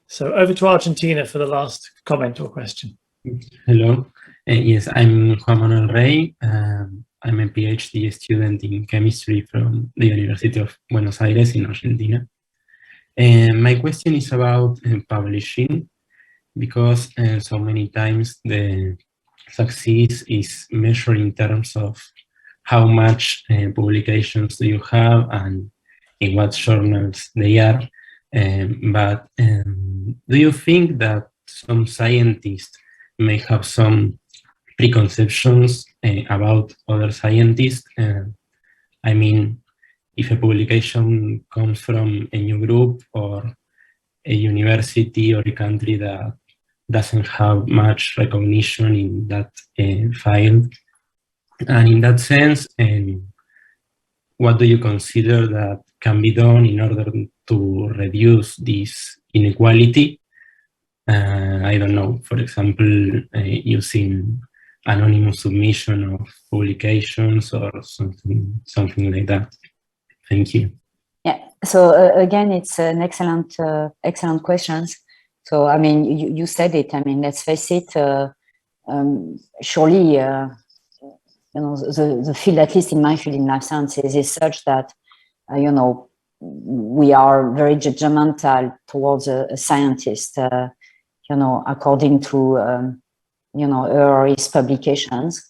So over to Argentina for the last comment or question. Hello. Yes, I'm Juan Manuel Rey. I'm a PhD student in chemistry from the University of Buenos Aires in Argentina. And my question is about publishing, because so many times the success is measured in terms of how much publications do you have and in what journals they are. But do you think that some scientists may have some preconceptions about other scientists? I mean, if a publication comes from a new group or a university or a country that doesn't have much recognition in that field. And in that sense, what do you consider that can be done in order to reduce this inequality? I don't know, for example, using anonymous submission of publications or something like that. Thank you. Yeah. So again, it's an excellent question. So I mean, you said it. I mean, let's face it. Surely, you know, the field, at least in my field in life sciences, is such that you know, we are very judgmental towards a scientist. You know, according to you know, her or his publications.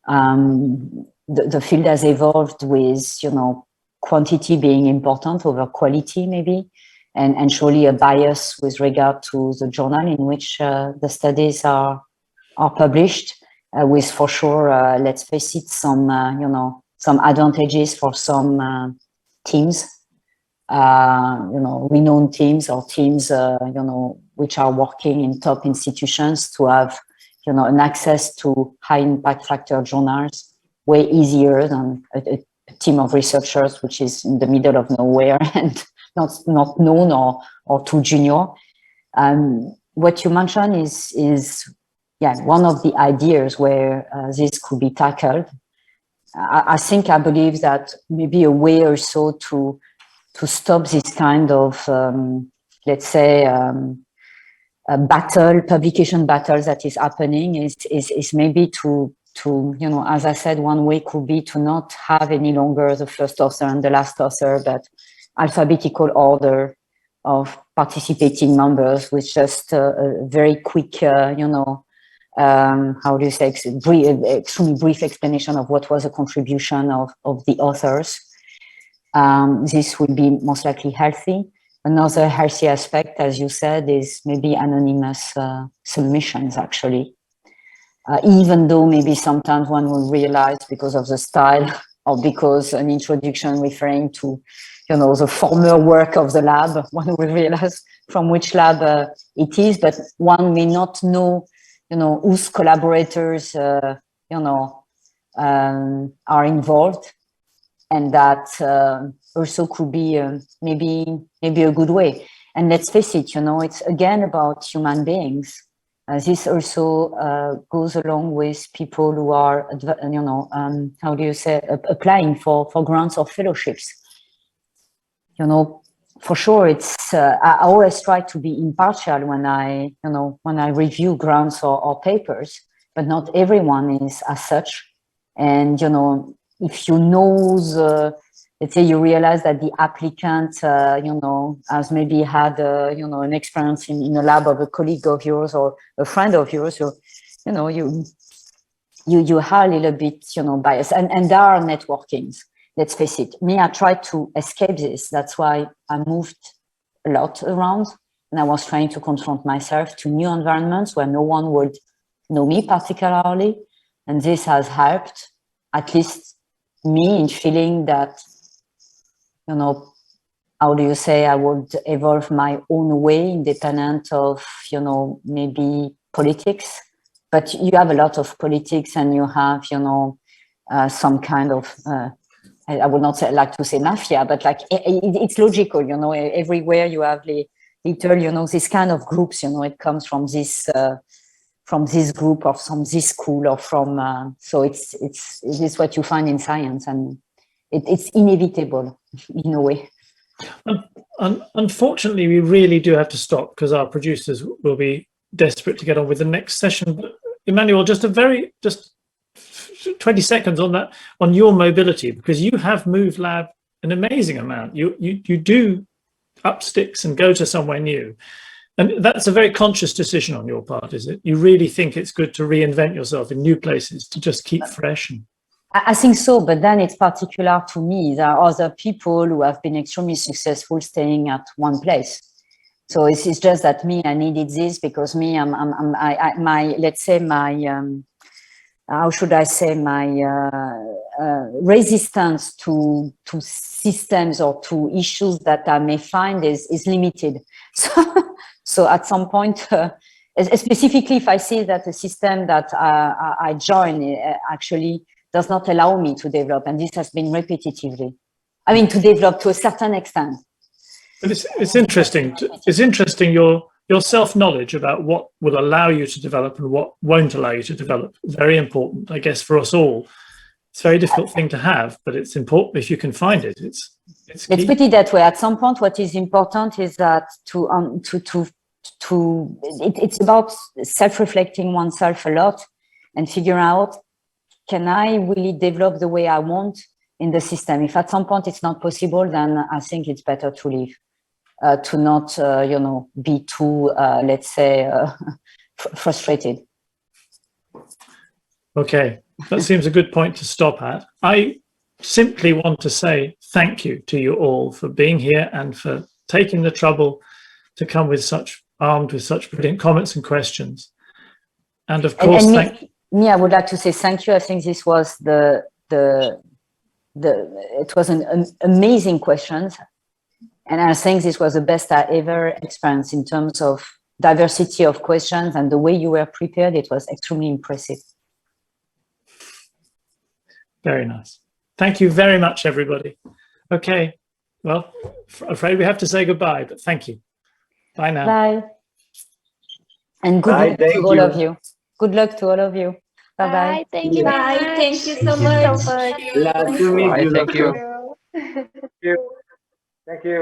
The field has evolved with, you know, quantity being important over quality, maybe, and surely a bias with regard to the journal in which the studies are published, with for sure, let's face it, some you know, some advantages for some teams, you know, renowned teams or teams, you know, which are working in top institutions to have, you know, an access to high impact factor journals way easier than a team of researchers which is in the middle of nowhere and not known or too junior. What you mentioned is yeah, one of the ideas where this could be tackled. I believe that maybe a way or so to stop this kind of let's say publication battles that is happening is maybe to, you know, as I said, one way could be to not have any longer the first author and the last author, but alphabetical order of participating members with just a very quick, you know, how do you say, extremely brief explanation of what was a contribution of the authors. This would be most likely healthy. Another healthy aspect, as you said, is maybe anonymous submissions, actually. Even though maybe sometimes one will realize because of the style or because an introduction referring to, you know, the former work of the lab, one will realize from which lab it is, but one may not know, you know, whose collaborators, you know, are involved. And that also could be maybe a good way. And let's face it, you know, it's again about human beings. This also goes along with people who are, you know, how do you say, applying for grants or fellowships. You know, for sure, it's. I always try to be impartial when I, you know, when I review grants or papers, but not everyone is as such. And you know, if you know the, let's say you realize that the applicant, you know, has maybe had, you know, an experience in a lab of a colleague of yours or a friend of yours, so, you know, you are a little bit, you know, biased. And there are networkings, let's face it. Me, I tried to escape this. That's why I moved a lot around. And I was trying to confront myself to new environments where no one would know me particularly. And this has helped, at least me, in feeling that, you know, how do you say, I would evolve my own way independent of, you know, maybe politics. But you have a lot of politics and you have, you know, some kind of, I would not say, like to say mafia, but like it's logical, you know, everywhere you have little, you know, this kind of groups, you know, it comes from this group or from this school or from, so it is what you find in science, and it's inevitable in a way. Unfortunately, we really do have to stop because our producers will be desperate to get on with the next session. But Emmanuel, just 20 seconds on that, on your mobility, because you have moved lab an amazing amount. You do up sticks and go to somewhere new. And that's a very conscious decision on your part, is it? You really think it's good to reinvent yourself in new places to just keep fresh? I think so, but then it's particular to me. There are other people who have been extremely successful staying at one place. So it's just that me, I needed this because me, let's say my how should I say, my resistance to systems or to issues that I may find is limited. So at some point, specifically if I see that the system that I join actually does not allow me to develop, and this has been repetitively, I mean, to develop to a certain extent. But it's interesting. It's interesting your self-knowledge about what will allow you to develop and what won't allow you to develop. Very important, I guess, for us all. It's a very difficult thing to have, but it's important if you can find it. It's Let's put it that way. At some point, what is important is that it's about self-reflecting oneself a lot and figure out, can I really develop the way I want in the system? If at some point it's not possible, then I think it's better to leave, to not, you know, be too, let's say, frustrated. Okay, that seems a good point to stop at. I simply want to say thank you to you all for being here and for taking the trouble to come armed with such brilliant comments and questions. And of course, me, I would like to say thank you. I think this was it was an amazing questions. And I think this was the best I ever experienced in terms of diversity of questions, and the way you were prepared. It was extremely impressive. Very nice. Thank you very much, everybody. Okay, well, afraid we have to say goodbye, but thank you. Bye now. Bye. And good luck to all of you. Good luck to all of you. Bye-bye. Bye. Thank you. Bye. Very much. Thank you so much. Glad to meet you. Thank you. Thank you.